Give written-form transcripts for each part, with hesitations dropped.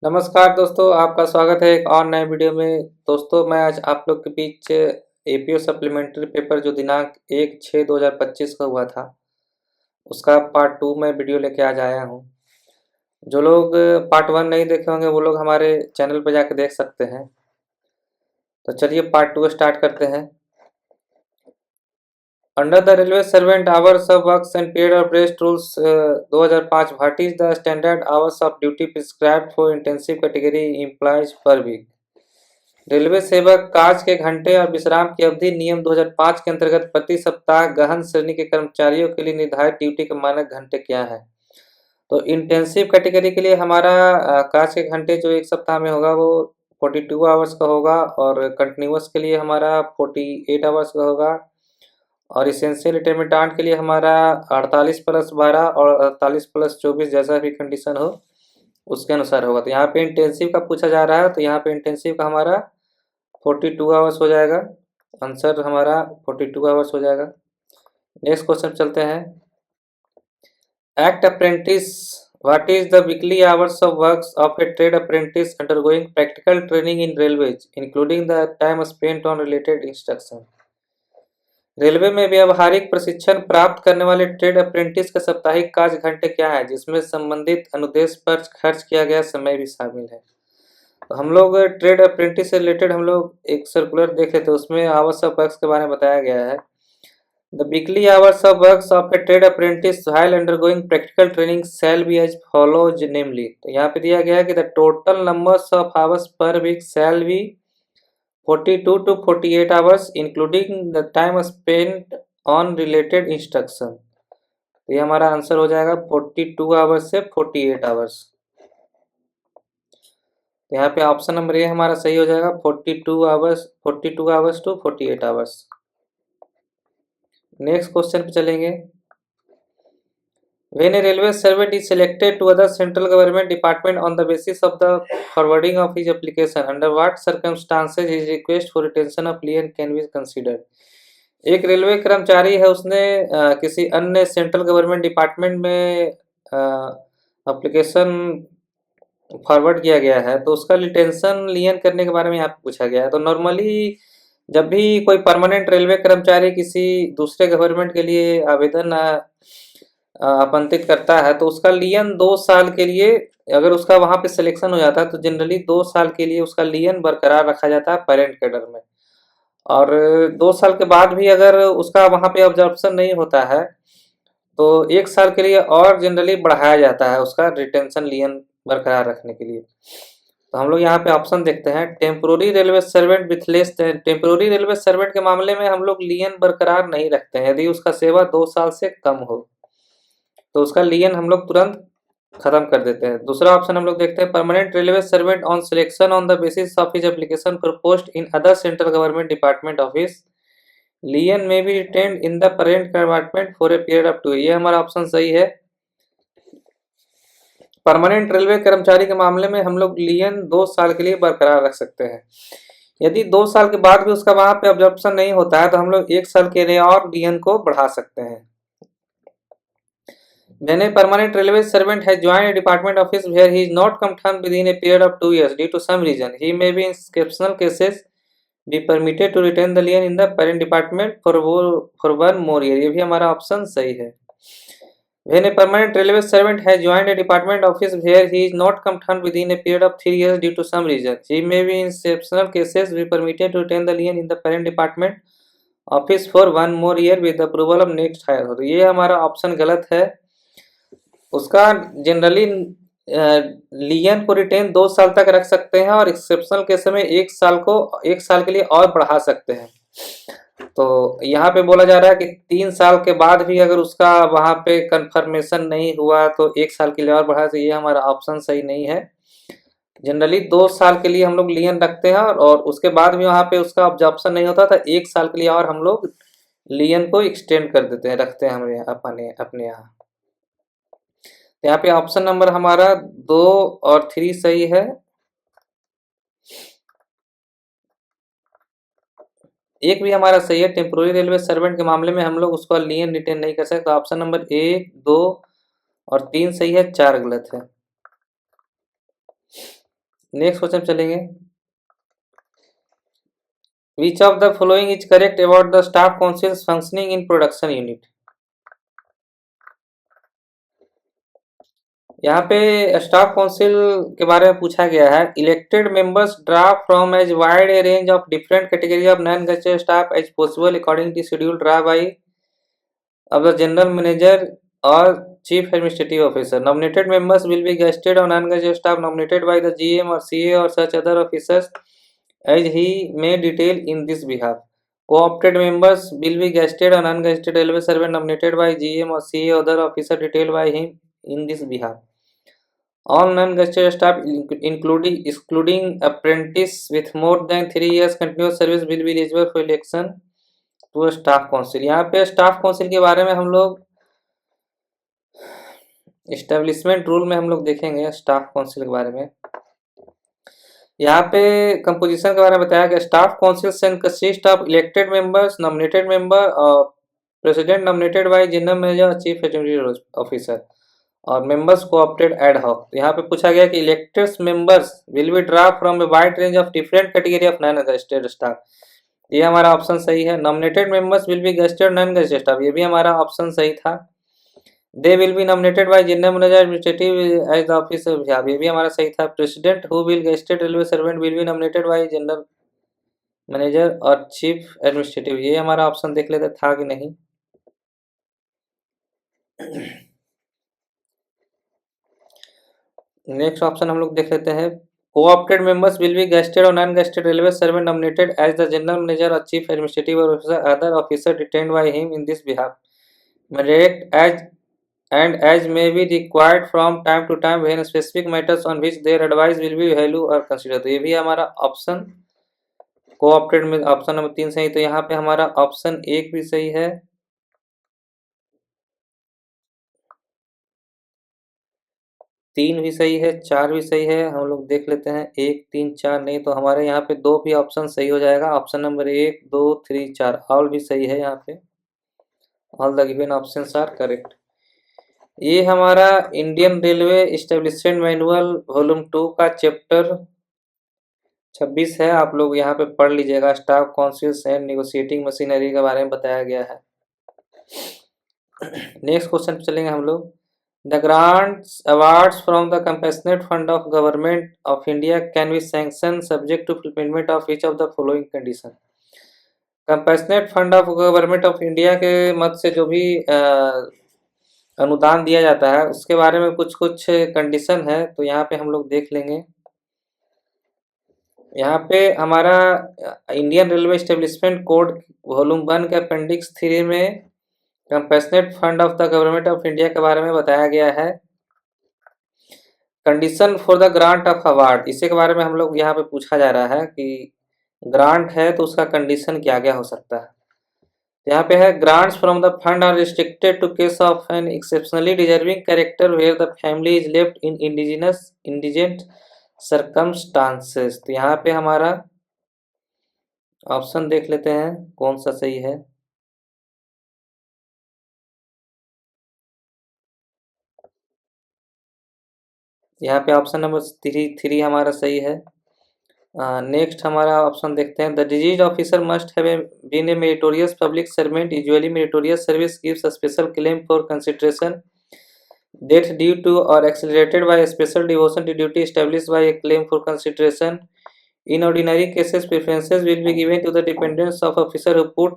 नमस्कार दोस्तों, आपका स्वागत है एक और नए वीडियो में। दोस्तों, मैं आज आप लोग के बीच एपीओ सप्लीमेंट्री पेपर जो दिनांक 1/6/2025 को हुआ था, उसका पार्ट 2 में वीडियो लेके आज आया हूँ। जो लोग पार्ट 1 नहीं देखे होंगे वो लोग हमारे चैनल पर जाके देख सकते हैं। तो चलिए पार्ट 2 स्टार्ट करते हैं। Under the railway servant hours of works and period of rest rules 2005, what is the standard hours of duty prescribed for intensive category employees per week. Railway सेवक कार्य के घंटे और विश्राम की अवधि नियम 2005 के अंतर्गत प्रति सप्ताह गहन श्रेणी के कर्मचारियों के लिए निर्धारित ड्यूटी के मानक घंटे क्या है। तो इंटेंसिव कैटेगरी के लिए हमारा कार्य के घंटे जो एक सप्ताह में होगा वो 42 आवर्स का होगा, और कंटिन्यूस के लिए हमारा 48 आवर्स का होगा, और इसेंशियल इंटरमीडिएट के लिए हमारा 48+12 और 48+24 जैसा भी कंडीशन हो उसके अनुसार होगा। तो यहाँ पे इंटेंसिव का पूछा जा रहा है, तो यहाँ पे इंटेंसिव का हमारा 42 आवर्स हो जाएगा। आंसर हमारा 42 आवर्स हो जाएगा। नेक्स्ट क्वेश्चन चलते हैं। Act apprentice, what is the weekly hours of works of a trade apprentice undergoing practical training in railways including the time spent on related instruction. Railway में व्यावहारिक प्रशिक्षण प्राप्त करने वाले ट्रेड अप्रेंटिस का साप्ताहिक कार्य घंटे क्या है, जिसमें संबंधित अनुदेश पर खर्च किया गया समय भी शामिल है। तो हम लोग ट्रेड अप्रेंटिस से रिलेटेड हम लोग एक सर्कुलर देखे थे, उसमें आवर्स ऑफ वर्क्स के बारे में बताया गया है। The weekly hours of works of a trade apprentice while undergoing practical training shall be as follows namely. तो यहाँ पे दिया गया है कि the total numbers of hours per week shall be 42 to 48 hours including the time spent on related instruction. तो ये हमारा आंसर हो जाएगा 42 आवर्स से 48 आवर्स। तो यहाँ पे ऑप्शन नंबर ए हमारा सही हो जाएगा, 42 hours to 48 hours. Next question पे चलेंगे। When a railway servant is selected to other central government department on the basis of the forwarding of his application, under what circumstances his request for retention of lien can be considered? एक railway कर्मचारी है, उसने किसी अन्य central government department में application forward किया गया है, तो उसका रिटेंशन लियन करने के बारे में यहाँ पे पूछा गया है। तो नॉर्मली जब भी कोई परमानेंट रेलवे कर्मचारी किसी दूसरे गवर्नमेंट के लिए आवेदन आपंतित करता है, तो उसका लियन 2 साल के लिए, अगर उसका वहाँ पे सिलेक्शन हो जाता है तो जनरली 2 साल के लिए उसका लियन बरकरार रखा जाता है पेरेंट कैडर में। और 2 साल के बाद भी अगर उसका वहाँ पे ऑब्जर्वेशन नहीं होता है तो 1 साल के लिए और जनरली बढ़ाया जाता है उसका रिटेंशन लियन बरकरार रखने के लिए। तो हम लोग यहाँ पे ऑप्शन देखते हैं, temporary railway servant with less. Temporary railway servant के मामले में हम लोग लियन बरकरार नहीं रखते हैं यदि उसका सेवा 2 साल से कम हो, तो उसका लियन हम लोग तुरंत खत्म कर देते हैं। दूसरा ऑप्शन हम लोग देखते हैं, permanent railway servant on selection on the basis of his application for post in other central government department office, lien में be retained in the parent department for a period of 2। ये हमारा option सही है। Permanent railway कर्मचारी के मामले में हम लोग लियन 2 साल के लिए बरकरार रख सकते हैं। यदि 2 साल के बाद भी उसका वहां पे ऑब्जर्वेशन नहीं होता है तो हम लोग 1 साल के लिए और लियन को बढ़ा सकते हैं। When a permanent railway servant has joined a department office where he is not confirmed within a period of 2 years due to some reason, he may be in exceptional cases be permitted to retain the lien in the parent department for 1 more year। ये भी हमारा option सही है। When a permanent railway servant has joined a department office where he is not confirmed within a period of 3 years due to some reason, he may be in exceptional cases be permitted to retain the lien in the parent department office for 1 more year with the approval of next higher। तो ये हमारा option गलत है। उसका generally लियन को retain 2 साल तक रख सकते हैं और एक्सेप्शनल केस में 1 साल के लिए और बढ़ा सकते हैं। तो यहाँ पे बोला जा रहा है कि 3 साल के बाद भी अगर उसका वहाँ पे कंफर्मेशन नहीं हुआ तो 1 साल के लिए और बढ़ा, तो ये हमारा ऑप्शन सही नहीं है। जनरली 2 साल के लिए हम लोग लियन रखते हैं और उसके बाद भी वहाँ पे उसका ऑब्जर्वेशन नहीं होता था, 1 साल के लिए और हम लोग लियन को एक्सटेंड कर देते हैं, रखते हैं हमारे अपने यहाँ। यहाँ पे ऑप्शन नंबर हमारा 2 और 3 सही है। एक भी हमारा सही है, टेम्पोररी रेलवे सर्वेंट के मामले में हम लोग उसको लियन रिटेन नहीं कर सकते। ऑप्शन नंबर 1, 2 और 3 सही है, 4 गलत है। नेक्स्ट क्वेश्चन चलेंगे। Which of the following is correct about the staff councils functioning in production unit. यहाँ पे स्टाफ काउंसिल के बारे में पूछा गया है। Elected members draft from as wide a range of different category of non gazetted staff as possible according to schedule draft by of the general manager or chief administrative officer. Nominated members will be gazetted or non-gazetted staff nominated by the GM or CA or such other officers as he may detail in this behalf. Co-opted members will be gazetted or non-gazetted railway servant nominated by GM or CA or other officer detailed by him in this behalf. All non-gazetted staff, excluding apprentice with more than 3 years continuous service, will be eligible for election to staff council. यहाँ पे staff council के बारे में हम लोग establishment rule में हम लोग देखेंगे स्टाफ काउंसिल के बारे में। यहाँ पे कंपोजिशन के बारे में बताया गया। Staff council consist of elected members, nominated member और president nominated by general manager और चीफ एग्जीक्यूटिव ऑफिसर और members co-opted ad hoc. यहाँ पे पूछा गया कि elected members will be draft from a wide range of different category of non gazetted staff, ये हमारा ऑप्शन सही है। Nominated members will be gazetted non gazetted staff, ये भी हमारा ऑप्शन सही था। They will be nominated by general manager administrative as the office of, ये भी हमारा सही था। President who will gazetted railway servant will be nominated by general manager और चीफ एडमिनिस्ट्रेटिव, ये हमारा ऑप्शन देख लेते था कि नहीं। नेक्स्ट ऑप्शन हम लोग देख लेते हैं। Co-opted members will be gazetted or non-gazetted railway servant nominated as the general manager or chief administrative officer, other officer detained by him in this behalf, direct as may be required from time to time when specific matters on which their advice will be valued or considered। तो ये भी हमारा option co-opted में option number 3 सही। तो यहाँ पे हमारा ऑप्शन 1 भी सही है, 3 भी सही है, 4 भी सही है। हम लोग देख लेते हैं 1 3 4 नहीं, तो हमारे यहाँ पे 2 भी ऑप्शन सही हो जाएगा। ऑप्शन नंबर 1 2 3 4 ऑल भी सही है। यहाँ पे all the given options are correct. ये हमारा Indian railway establishment manual volume 2 का चैप्टर 26 है। आप लोग यहाँ पे पढ़ लीजिएगा। Staff councils and negotiating machinery के बारे में बताया गया है। नेक्स्ट क्वेश्चन चलेंगे हम लोग। The grants awards from the compassionate fund of government of India can be sanctioned subject to fulfillment of each of the following condition। compassionate fund of government of India के मत से जो भी अनुदान दिया जाता है उसके बारे में कुछ कुछ कंडीशन है, तो यहाँ पे हम लोग देख लेंगे। यहाँ पे हमारा Indian railway establishment code volume 1 के अपेंडिक्स 3 में compassionate fund of the government of India के बारे में बताया गया है। Condition for the grant of award, इसी के बारे में हम लोग यहाँ पे पूछा जा रहा है कि ग्रांट है तो उसका कंडीशन क्या क्या हो सकता है। यहाँ पे है grants from the fund are restricted to case of an exceptionally deserving character where the family is left in indigent circumstances. तो यहाँ पे हमारा ऑप्शन देख लेते हैं कौन सा सही है। यहाँ पे ऑप्शन नंबर 3 हमारा सही है। नेक्स्ट हमारा ऑप्शन देखते हैं। The deceased officer must have been a meritorious public servant, usually meritorious service gives a special claim for consideration death due to or accelerated by special devotion to duty established by a claim for consideration. In ordinary cases, preferences will be given to the dependents of officer who put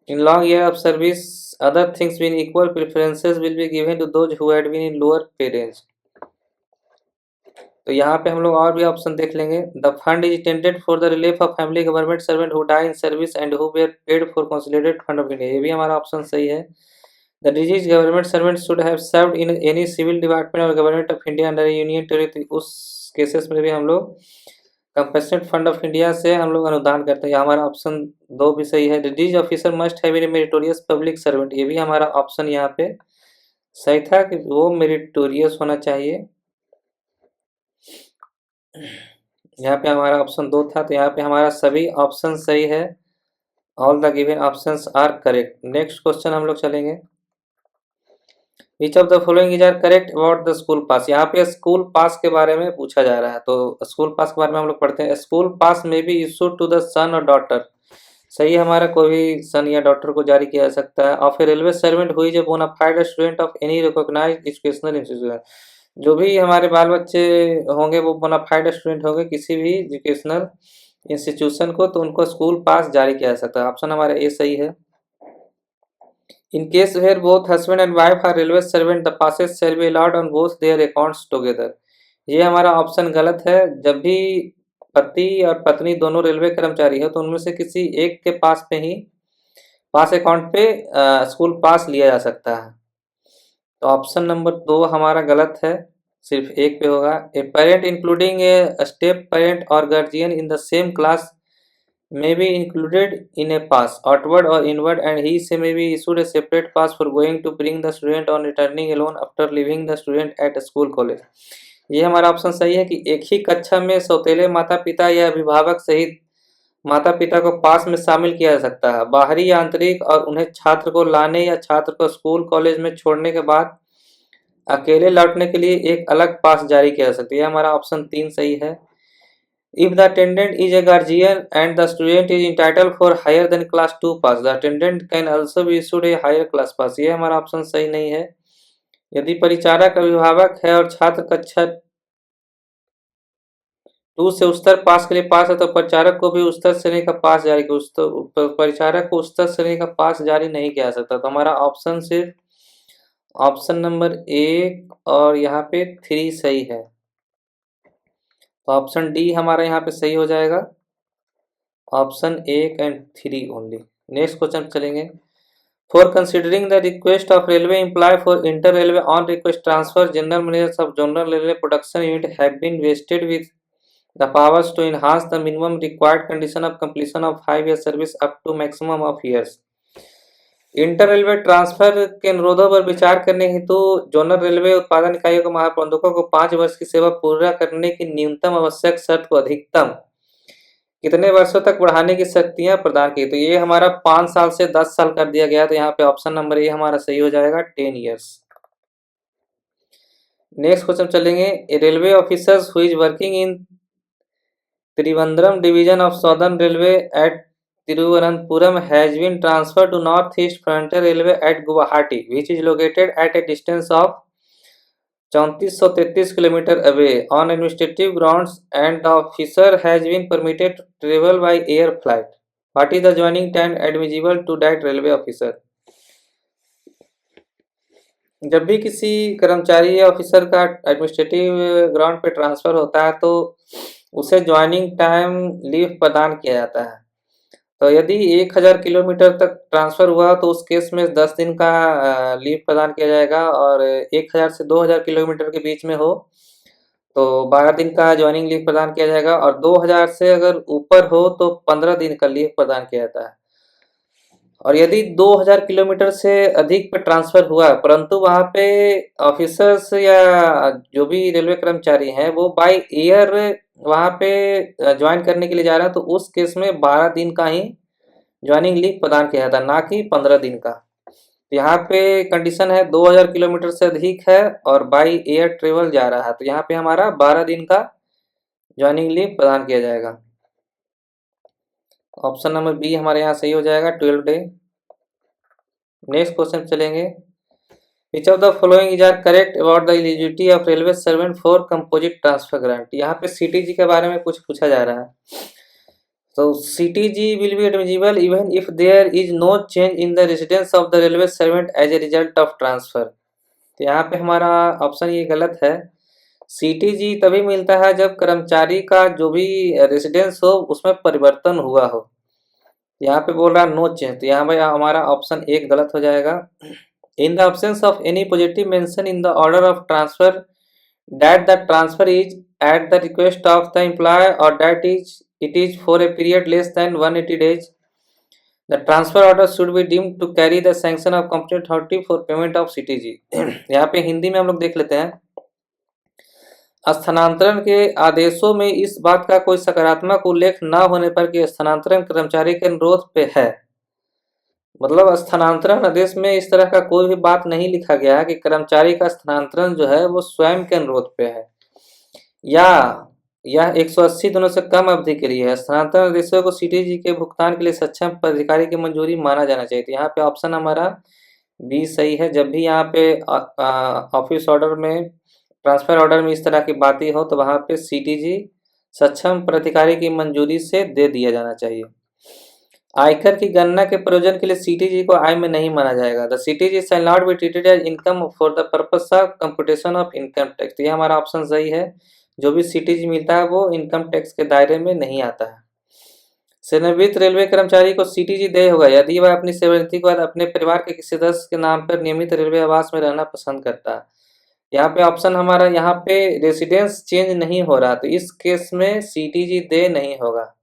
in long year of service. Other things being equal, preferences will be given to those who had been in lower pay range। तो यहाँ पे हम लोग और भी option देख लेंगे। The fund is intended for the relief of family government servant who die in service and who were paid for consolidated fund of India, ये भी हमारा ऑप्शन सही है। The disease government servant should have served in any civil department और government of India under union territory, उस cases में भी हम लोग कंपैशनेट फंड ऑफ इंडिया से हम लोग अनुदान करते हैं। हमारा ऑप्शन 2 भी सही है। Disease officer must have been a meritorious public servant, ये भी हमारा ऑप्शन यहाँ पे सही था कि वो मेरिटोरियस होना चाहिए। यहाँ पे हमारा ऑप्शन 2 था, तो यहाँ पे हमारा सभी ऑप्शन सही है। All the given options are correct. Next question हम लोग चलेंगे। Which of the following is are correct about the school pass. यहाँ पे स्कूल पास के बारे में पूछा जा रहा है, तो स्कूल पास के बारे में हम लोग पढ़ते हैं। स्कूल पास में बी इशूड टू द सन और डॉटर। सही है, हमारा कोई भी सन या डॉटर को जारी किया जा सकता है। Of a railway servant who is a bona fide student of any recognised educational institution. जो भी हमारे बाल बच्चे होंगे वो बोनाफाइड स्टूडेंट होंगे किसी भी एजुकेशनल इंस्टीट्यूशन को, तो उनको स्कूल पास जारी किया जा सकता है। ऑप्शन हमारा ए सही है। In case where both husband and wife are railway servant, the passes shall be allowed on both their accounts together। ये हमारा ऑप्शन गलत है। जब भी पति और पत्नी दोनों रेलवे कर्मचारी हो तो उनमें से किसी एक के पास पे ही पास अकाउंट पे स्कूल पास लिया जा सकता है। तो ऑप्शन नंबर 2 हमारा गलत है, सिर्फ एक पे होगा। A parent including a step parent और guardian in the same class may be included in a pass, outward or inward, and he may be issued a separate pass for going to bring the student on returning alone after leaving the student at school college। ये हमारा option सही है कि एक ही कक्षा में सौतेले माता पिता या अभिभावक सहित माता पिता को पास में शामिल किया जा सकता है। बाहरी या आंतरिक, और उन्हें छात्र को लाने या छात्र को स्कूल कॉलेज में छोड़ने के बाद अकेले लौटने के लिए एक अलग पास जारी किया जा सकता है। हमारा ऑप्शन 3 सही है। If the attendant is a guardian and the student is entitled for higher than class 2 pass, the attendant can also be issued a higher class pass। ये हमारा ऑप्शन सही नहीं है। यदि परिचारक अभिभावक है और छात्र कक्षा 2 से उच्चतर पास के लिए पास है तो परिचारक को भी उच्चतर श्रेणी का पास जारी परिचारक को उच्चतर श्रेणी का पास जारी नहीं किया जा सकता। तो हमारा ऑप्शन सिर्फ ऑप्शन नंबर 1 और यहाँ पे 3 सही है। तो ऑप्शन डी हमारा यहाँ पे सही हो जाएगा, option 1 and 3 only. Next question चलेंगे। For considering the request of railway employ for inter railway on request transfer, general managers of general railway production unit have been vested with the powers to enhance the minimum required condition of completion of 5 year service up to maximum of years. Inter railway transfer के अनुरोधों पर विचार करने हेतु zonal railway उत्पादन इकाइयों के महाप्रबंधकों को 5 वर्ष की सेवा पूरा करने की न्यूनतम आवश्यक शर्त को अधिकतम कितने वर्षों तक बढ़ाने की शक्तियां प्रदान की। तो ये हमारा 5 साल से 10 साल कर दिया गया। तो यहाँ पे ऑप्शन नंबर ए हमारा सही हो जाएगा, 10 ईयर्स। नेक्स्ट क्वेश्चन चलेंगे। Railway officers who is working in Trivandrum division of southern railway at Thiruvananthapuram has been transferred to North East Frontier Railway at Guwahati, which is located at a distance of 3433 km away on administrative grounds, and the officer has been permitted to travel by air flight. What is the joining time admissible to that railway officer? जब भी किसी कर्मचारी या officer का administrative ground पे transfer होता है तो उसे ज्वाइनिंग टाइम लीव प्रदान किया जाता है। तो यदि 1000 किलोमीटर तक ट्रांसफर हुआ तो उस केस में 10 दिन का लीव प्रदान किया जाएगा, और 1000 से 2000 किलोमीटर के बीच में हो तो 12 दिन का ज्वाइनिंग लीव प्रदान किया जाएगा, और 2000 से अगर ऊपर हो तो 15 दिन का लीव प्रदान किया जाता है। और यदि 2000 किलोमीटर से अधिक पे ट्रांसफर हुआ परंतु वहाँ पे ऑफिसर्स या जो भी रेलवे कर्मचारी हैं वो बाय एयर वहाँ पे ज्वाइन करने के लिए जा रहे हैं, तो उस केस में 12 दिन का ही ज्वाइनिंग लीव प्रदान किया जाता है, ना कि 15 दिन का। तो यहाँ पे कंडीशन है 2000 किलोमीटर से अधिक है और बाय एयर ट्रेवल जा रहा है, तो यहाँ पे हमारा 12 दिन का ज्वाइनिंग लीव प्रदान किया जाएगा। ऑप्शन नंबर बी हमारे यहाँ सही हो जाएगा, 12 डे। नेक्स्ट क्वेश्चन चलेंगे। Which of the following is are correct about the eligibility of railway servant for composite transfer grant? यहाँ पे CTG के बारे में कुछ पूछा जा रहा है। तो CTG will be admissible even if there is no change in the residence of the railway servant as a result of transfer। तो यहाँ पे हमारा ऑप्शन ये गलत है। CTG तभी मिलता है जब कर्मचारी का जो भी रेसिडेंस हो उसमें परिवर्तन हुआ हो। यहाँ पे बोल रहा है नो चेंज, तो यहाँ पे हमारा ऑप्शन 1 गलत हो जाएगा। In the absence of any positive mention in the order of transfer that the transfer is at the request of the employer or that it is for a period less than 180 days, the transfer order should be deemed to carry the sanction of competent authority for payment of CTG। यहाँ पे हिंदी में हम लोग देख लेते हैं। स्थानांतरण के आदेशों में इस बात का कोई सकारात्मक उल्लेख न होने पर कि स्थानांतरण कर्मचारी के अनुरोध पे है, मतलब स्थानांतरण आदेश में इस तरह का कोई भी बात नहीं लिखा गया है कि कर्मचारी का स्थानांतरण जो है वो स्वयं के अनुरोध पे है या यह 180 दिनों से कम अवधि के लिए है। स्थानांतरण आदेशों को सीटीजी के भुगतान के लिए सक्षम पदाधिकारी की मंजूरी माना जाना चाहिए। तो यहाँ पे ऑप्शन हमारा बी सही है। जब भी यहाँ पे ऑफिस ऑर्डर में, ट्रांसफर ऑर्डर में इस तरह की बातें हो तो वहाँ पे सीटीजी सक्षम प्राधिकारी की मंजूरी से दे दिया जाना चाहिए। आयकर की गणना के प्रयोजन के लिए सीटीजी को आय में नहीं माना जाएगा। The CTG shall not be treated as income for the purpose of computation of income tax. ये हमारा ऑप्शन सही है। जो भी सीटीजी मिलता है वो इनकम टैक्स के दायरे में नहीं आता है। सेवानिवृत्त रेलवे कर्मचारी को सीटीजी देय होगा यदि वह अपनी सेवानिवृत्ति के बाद अपने परिवार के किसी सदस्य के नाम पर नियमित रेलवे आवास में रहना पसंद करता है। यहाँ पे ऑप्शन हमारा, यहाँ पे रेसिडेंस चेंज नहीं हो रहा, तो इस केस में सीटीजी दे नहीं होगा।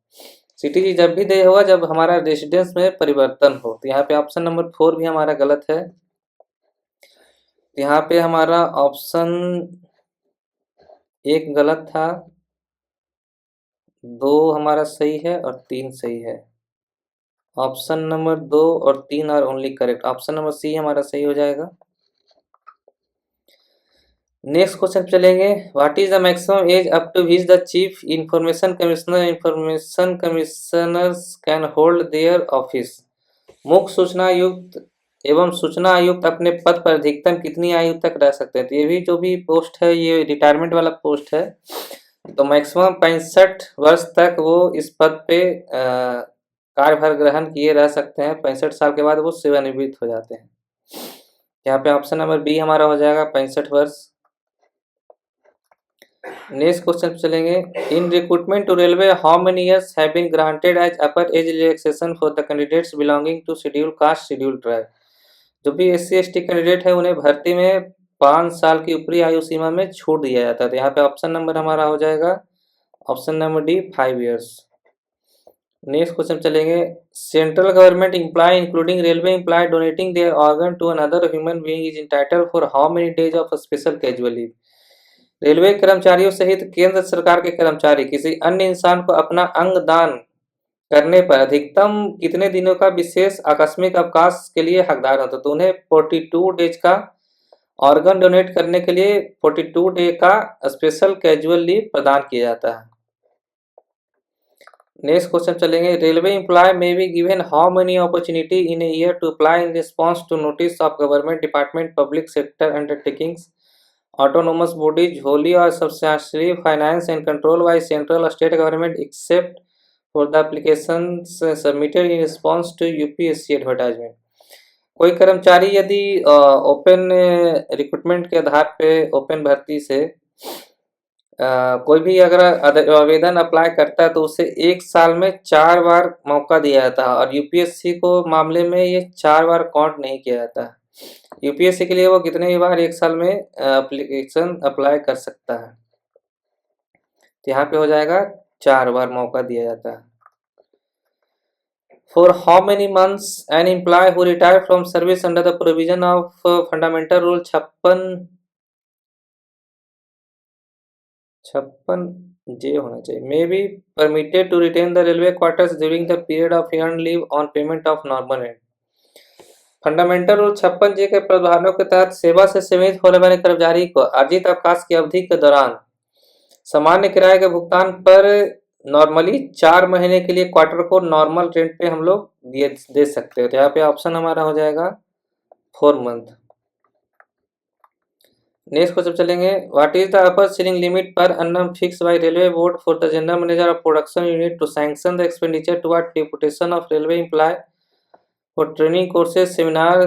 सीटीजी जब भी दे होगा जब हमारा रेसिडेंस में परिवर्तन हो। तो यहाँ पे ऑप्शन नंबर 4 भी हमारा गलत है। यहाँ पे हमारा ऑप्शन 1 गलत था, 2 हमारा सही है और 3 सही है। ऑप्शन नंबर 2 और 3 are only correct. Option number C हमारा सही हो जाएगा। नेक्स्ट क्वेश्चन चलेंगे। What is the maximum age up to which the chief information commissioners can hold their office. मुख्य सूचना आयुक्त एवं सूचना आयुक्त अपने पद पर अधिकतम कितनी आयु तक रह सकते हैं। तो ये भी जो भी पोस्ट है ये रिटायरमेंट वाला पोस्ट है। तो मैक्सिमम 65 वर्ष तक वो इस पद पे कार्यभार ग्रहण किए रह सकते हैं। 65 साल के बाद वो सेवानिवृत्त हो जाते हैं। यहाँ पे ऑप्शन नंबर बी हमारा हो जाएगा 65 वर्ष। नेक्स्ट क्वेश्चन चलेंगे। In recruitment to railway how many years have been granted as upper age relaxation for the candidates belonging to schedule caste schedule tribe. जो भी SC/ST कैंडिडेट है उन्हें भर्ती में 5 साल की ऊपरी आयु सीमा में छूट दिया जाता है। तो यहाँ पे ऑप्शन नंबर हमारा हो जाएगा option number D 5 years. Next question चलेंगे। Central government employ including railway employ donating their organ to another human being is entitled for how many days of special casual leave. Railway कर्मचारियों सहित केंद्र सरकार के कर्मचारी किसी अन्य इंसान को अपना अंग दान करने पर अधिकतम कितने दिनों का विशेष आकस्मिक अवकाश के लिए हकदार होते हैं। तो उन्हें 42 डेज का ऑर्गन डोनेट करने के लिए 42 डे का स्पेशल कैजुअल लीव प्रदान किया जाता है। नेक्स्ट क्वेश्चन चलेंगे। Railway employee may be given how many opportunity in a year to apply in response to notice of government department public sector undertakings autonomous bodies wholly or substantially financed and controlled by central or state government except for the applications submitted in response to UPSC advertisement। कोई कर्मचारी यदि open recruitment के आधार पे open भर्ती से कोई भी अगर आवेदन अप्लाई करता है तो उसे 1 साल में 4 बार मौका दिया जाता है और यूपीएससी को मामले में ये 4 बार काउंट नहीं किया जाता है। यूपीएससी के लिए वो कितने ही बार 1 साल में एप्लीकेशन अप्लाई कर सकता है। तो यहाँ पे हो जाएगा 4 बार मौका दिया जाता है। For how many months an employee who retired from service under the provision of fundamental rule 56 J होना चाहिए may be permitted to retain the railway quarters during the period of earned leave on payment of normal rent। Fundamental rule 56J के प्रावधानों के तहत सेवा से सेवानिवृत्त होने वाले कर्मचारी को अर्जित अवकाश की अवधि के दौरान सामान्य किराए के भुगतान पर नॉर्मली 4 महीने के लिए क्वार्टर को नॉर्मल रेंट पे हम लोग दे सकते हैं। तो यहाँ पे ऑप्शन हमारा हो जाएगा 4 मंथ। नेक्स्ट क्वेश्चन चलेंगे। What is the upper ceiling limit per annum fix by railway board for the general manager of production unit to sanction the expenditure toward deputation of railway employ for training courses seminar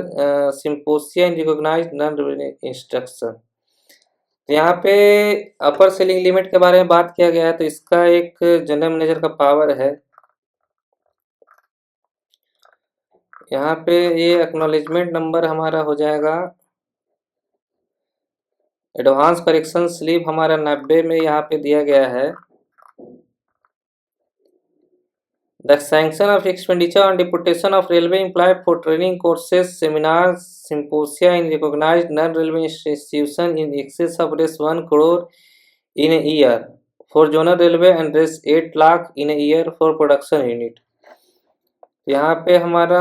symposia and recognised non revenue instruction. तो यहाँ पे अपर ceiling limit के बारे में बात किया गया है। तो इसका एक जनरल मैनेजर का पावर है। यहाँ पे ये एक्नॉलेजमेंट नंबर हमारा हो जाएगा एडवांस करेक्शन स्लिप हमारा 90 में यहाँ पे दिया गया है। The sanction of expenditure on deputation of railway employ for training courses seminar symposia in recognised non railway institution in excess of ₹1 crore in a year for zonal railway and ₹8 lakh in a year for production unit। यहाँ पे हमारा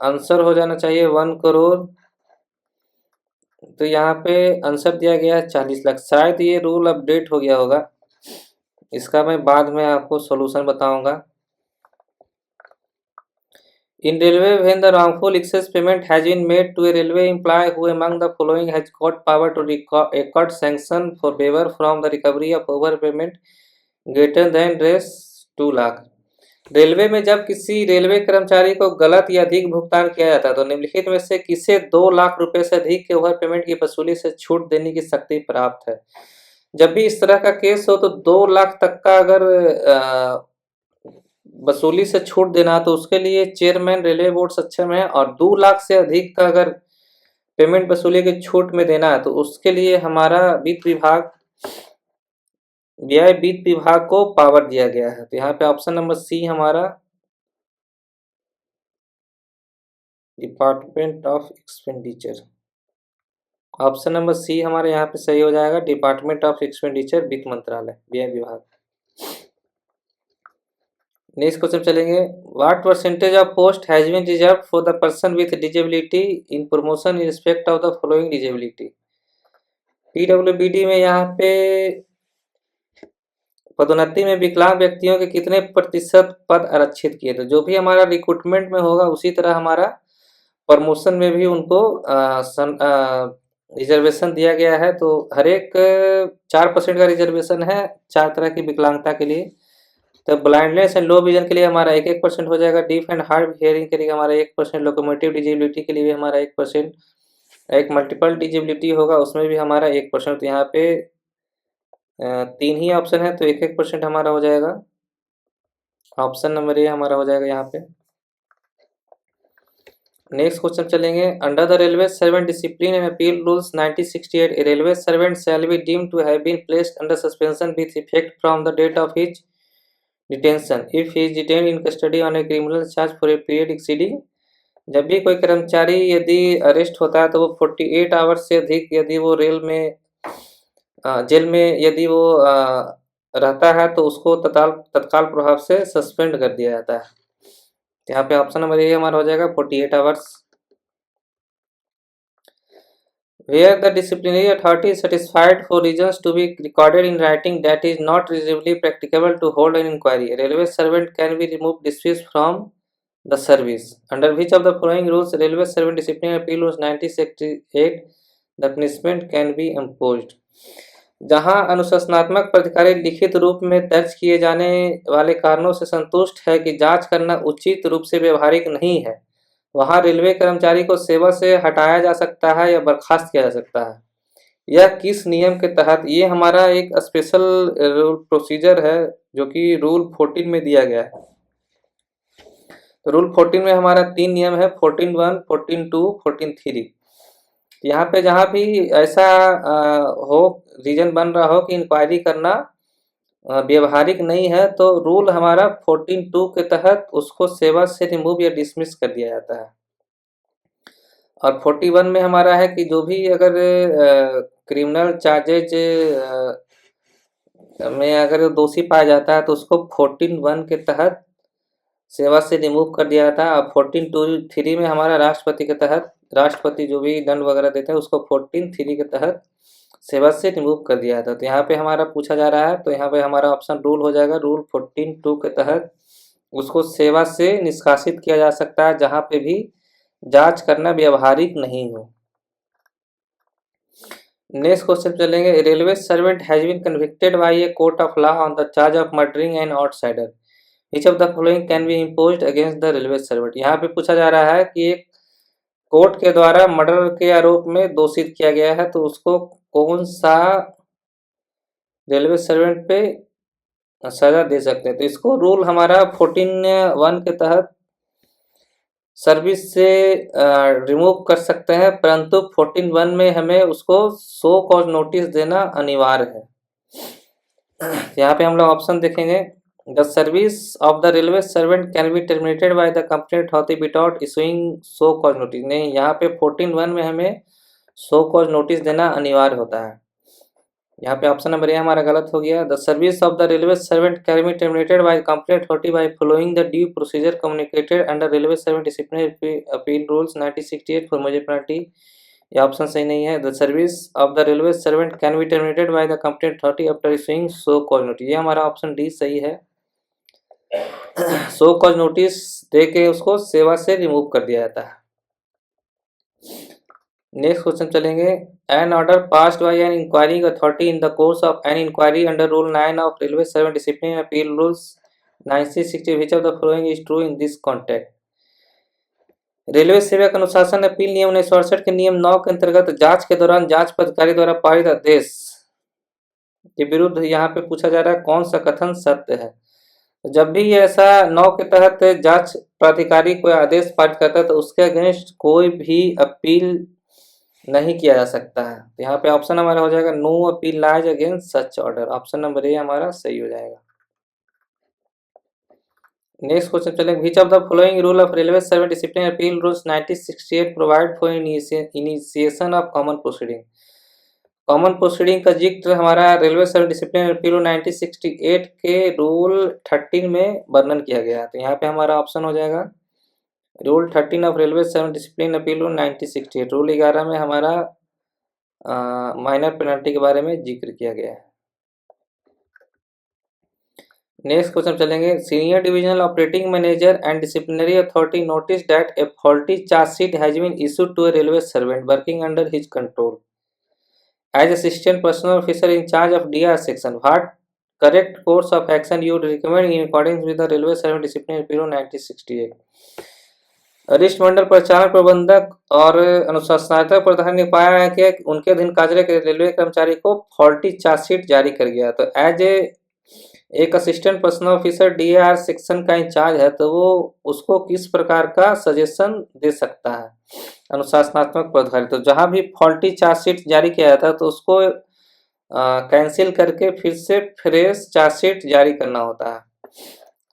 answer हो जाना चाहिए 1 करोड़। तो यहाँ पे answer दिया गया है 40 लाख। शायद ये रूल अपडेट हो गया होगा, इसका मैं बाद में आपको सॉल्यूशन बताऊंगा। In railway, when the wrongful excess payment has been made to a railway employee who among the following has got power to record sanction for waiver from the recovery of overpayment greater than res 2 lakh. Railway में जब किसी railway कर्मचारी को गलत या अधिक भुगतान किया जाता है तो निम्नलिखित में से किसे 2 लाख रुपए से अधिक के ओवर पेमेंट की वसूली से छूट देने की शक्ति प्राप्त है। जब भी इस तरह का केस हो तो 2 लाख तक का अगर वसूली से छूट देना तो उसके लिए चेयरमैन रेलवे बोर्ड सक्षम है, और 2 लाख से अधिक का अगर पेमेंट वसूली की छूट में देना है तो उसके लिए हमारा वित्त विभाग, व्यय वित्त विभाग को पावर दिया गया है। तो यहाँ पे ऑप्शन नंबर सी हमारा department of expenditure, option number C हमारे यहाँ पे सही हो जाएगा। डिपार्टमेंट ऑफ एक्सपेंडिचर, वित्त मंत्रालय, व्यय विभाग। नेक्स्ट क्वेश्चन चलेंगे। What percentage of post has been reserve for the person with disability in promotion in respect of the following disability. पीडब्ल्यूबीडी में यहाँ पे पदोन्नति में विकलांग व्यक्तियों के कितने प्रतिशत पद आरक्षित किए। तो जो भी हमारा रिक्रूटमेंट में होगा उसी तरह हमारा प्रमोशन में भी उनको रिजर्वेशन दिया गया है। तो हर एक 4% का रिजर्वेशन है 4 तरह की विकलांगता के लिए। तो ब्लाइंडनेस एंड लो विजन के लिए हमारा 1% हो जाएगा। डीफ एंड हार्ड हियरिंग के लिए हमारा 1%। लोकोमोटिव डिजेबिलिटी के लिए भी हमारा 1%। एक मल्टीपल डिजेबिलिटी होगा उसमें भी हमारा 1%। तो यहाँ पे 3 ही ऑप्शन है तो 1% हमारा हो जाएगा। ऑप्शन नंबर ए हमारा हो जाएगा यहाँ पे। नेक्स्ट क्वेश्चन चलेंगे। Under the railway servant discipline and appeal rules 1968 a railway servant shall be deemed to have been placed under suspension with effect from the date of his detention if he is detained in custody on a criminal charge for a period exceeding. जब भी कोई कर्मचारी यदि arrest होता है तो वो 48 hours से अधिक यदि वो जेल में यदि वो रहता है तो उसको तत्काल प्रभाव से सस्पेंड कर दिया जाता है। यहाँ पे ऑप्शन नंबर ए हमारा हो जाएगा 48 hours. Where the disciplinary authority is satisfied for reasons to be recorded in writing that is not reasonably practicable to hold an inquiry, a railway servant can be removed dismissed from the service. Under which of the following rules railway servant disciplinary appeal rules 1968 the punishment can be imposed। जहां अनुशासनात्मक प्राधिकारी लिखित रूप में दर्ज किए जाने वाले कारणों से संतुष्ट है कि जांच करना उचित रूप से व्यवहारिक नहीं है वहां रेलवे कर्मचारी को सेवा से हटाया जा सकता है या बर्खास्त किया जा सकता है। यह किस नियम के तहत, ये हमारा एक स्पेशल रूल प्रोसीजर है जो कि रूल 14 में दिया गया है। तो रूल 14 में हमारा 3 नियम है 14(1), 14(2), 14(3). यहाँ पे जहाँ भी ऐसा हो रीजन बन रहा हो कि इंक्वायरी करना व्यवहारिक नहीं है तो रूल हमारा 14(2) के तहत उसको सेवा से रिमूव या डिसमिस कर दिया जाता है। और 41 में हमारा है कि जो भी अगर क्रिमिनल चार्जेज में अगर दोषी पाया जाता है तो उसको 14(1) के तहत सेवा से रिमूव कर दिया जाता है। और 14(3) में हमारा राष्ट्रपति के तहत, राष्ट्रपति जो भी दंड वगैरह देते हैं उसको 14(3) के तहत सेवा से रिमूव कर दिया जाता है। तो यहाँ पे हमारा पूछा जा रहा है तो यहाँ पे हमारा ऑप्शन रूल हो जाएगा। रूल 14(2) के तहत उसको सेवा से निष्कासित किया जा सकता है जहाँ पे भी जांच करना व्यवहारिक नहीं हो। नेक्स्ट क्वेश्चन चलेंगे। Railway servant has been convicted by a court of law on the charge of murdering an outsider, which of the following can be imposed against the railway servant. यहाँ पे पूछा जा रहा है कि एक कोर्ट के द्वारा मर्डर के आरोप में दोषित किया गया है तो उसको कौन सा रेलवे सर्वेंट पे सजा दे सकते हैं। तो इसको रूल हमारा 14(1) के तहत सर्विस से रिमूव कर सकते हैं, परंतु 14(1) में हमें उसको शो कॉज नोटिस देना अनिवार्य है। यहाँ पे हम लोग ऑप्शन देखेंगे। The service of the railway servant can be terminated by the company authority without issuing show cause notice. नहीं, यहाँ पे 14(1) में हमें शो कॉज नोटिस देना अनिवार्य होता है। यहाँ पे ऑप्शन नंबर ए हमारा गलत हो गया। The service of the railway servant can be terminated bye complaint authority by following the due procedure communicated under railway servant disciplinary appeal rules 1968 for मुझे पेनल्टी। ये ऑप्शन सही नहीं है। The service of the railway servant can be terminated by the complaint authority after issuing show cause notice. ये हमारा option D सही है। Show cause notice दे के उसको सेवा से रिमूव कर दिया जाता है। नेक्स्ट क्वेश्चन चलेंगे। An order passed by an inquiring authority in the course of an inquiry under rule 9 of railway servant discipline appeal rules 1960 which of the following is true in this context. Railway सेवक अनुशासन appeal नियम 1968 के नियम 9 के अंतर्गत जांच के दौरान जांच पदाधिकारी द्वारा पारित आदेश के विरुद्ध यहाँ पे पूछा जा रहा है कौन सा कथन सत्य है। जब भी ऐसा 9 के तहत जांच प्राधिकारी कोई आदेश पारित करता है तो उसके अगेंस्ट कोई भी अपील नहीं किया जा सकता है। तो यहाँ पे ऑप्शन हमारा हो जाएगा no appeal lies against such order. Option number A हमारा सही हो जाएगा। नेक्स्ट क्वेश्चन चलेंगे। Which of the following rule of railway servant discipline appeal rules 1968 provide for initiation of common proceeding. Common proceeding का जिक्र हमारा रेलवे सर्वेंट डिसिप्लिन अपील 1968 के rule 13 में वर्णन किया गया। तो यहाँ पे हमारा ऑप्शन हो जाएगा rule 13 of railway servant discipline appeal 1968। Rule 11 में हमारा माइनर पेनल्टी के बारे में जिक्र किया गया है। नेक्स्ट क्वेश्चन चलेंगे। Senior divisional operating manager and disciplinary authority notice that a faulty charge sheet has been issued to a railway servant working under his control as assistant personnel officer in charge of DR section. What correct course of action you recommend in accordance with the railway servant discipline appeal 1968। वरिष्ठ मंडल परिचालन प्रबंधक और अनुशासनात्मक प्रधान ने पाया है कि उनके अधीन कार्य के रेलवे कर्मचारी को फॉल्टी चार्जशीट जारी कर गया। तो एज एक assistant personnel officer DR section का इंचार्ज है तो वो उसको किस प्रकार का सजेशन दे सकता है अनुशासनात्मक प्रभारी। तो जहां भी फॉल्टी चार्जशीट जारी किया जाता है तो उसको कैंसिल करके फिर से फ्रेश चार्जशीट जारी करना होता है।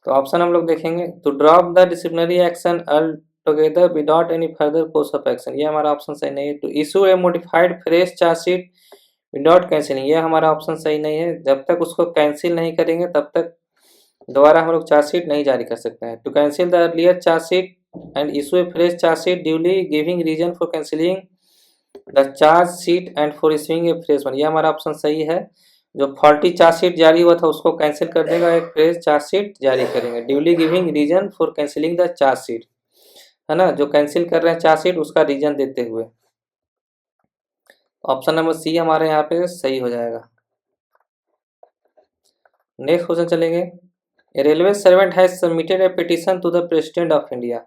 तो ऑप्शन हम लोग देखेंगे। To drop the disciplinary action all together without any further course of action. ये हमारा ऑप्शन सही नहीं है। To issue a modified fresh charge sheet without cancelling. ये हमारा ऑप्शन सही नहीं है। जब तक उसको कैंसिल नहीं करेंगे तब तक दोबारा हम लोग चार्जशीट नहीं जारी कर सकते हैं। To cancel the earlier charge sheet and issue a fresh charge sheet duly giving reason for cancelling the charge sheet and for issuing a fresh one. ये हमारा ऑप्शन सही है। जो फॉल्टी चार्जशीट जारी हुआ था उसको कैंसिल कर देगा, एक फ्रेश चार्जशीट जारी करेंगे। Duly giving reason for cancelling the charge sheet, है ना, जो कैंसिल कर रहे हैं चार्जशीट उसका रीजन देते हुए। ऑप्शन नंबर सी हमारे यहाँ पे सही हो जाएगा। नेक्स्ट क्वेश्चन चलेंगे। Railway servant has submitted a petition to the president of India.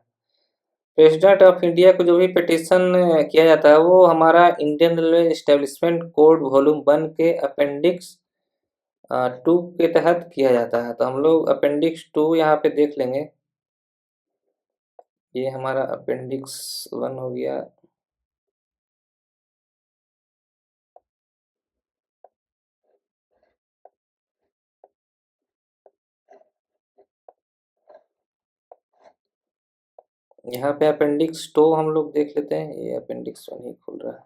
President of India को जो भी पिटीशन किया जाता है वो हमारा Indian railway establishment code volume 1 के अपेंडिक्स 2 के तहत किया जाता है। तो हम लोग अपेंडिक्स 2 यहाँ पे देख लेंगे। ये हमारा अपेंडिक्स 1 हो गया। यहाँ पे अपेंडिक्स 2 हम लोग देख लेते हैं। ये अपेंडिक्स 1 ही खुल रहा है।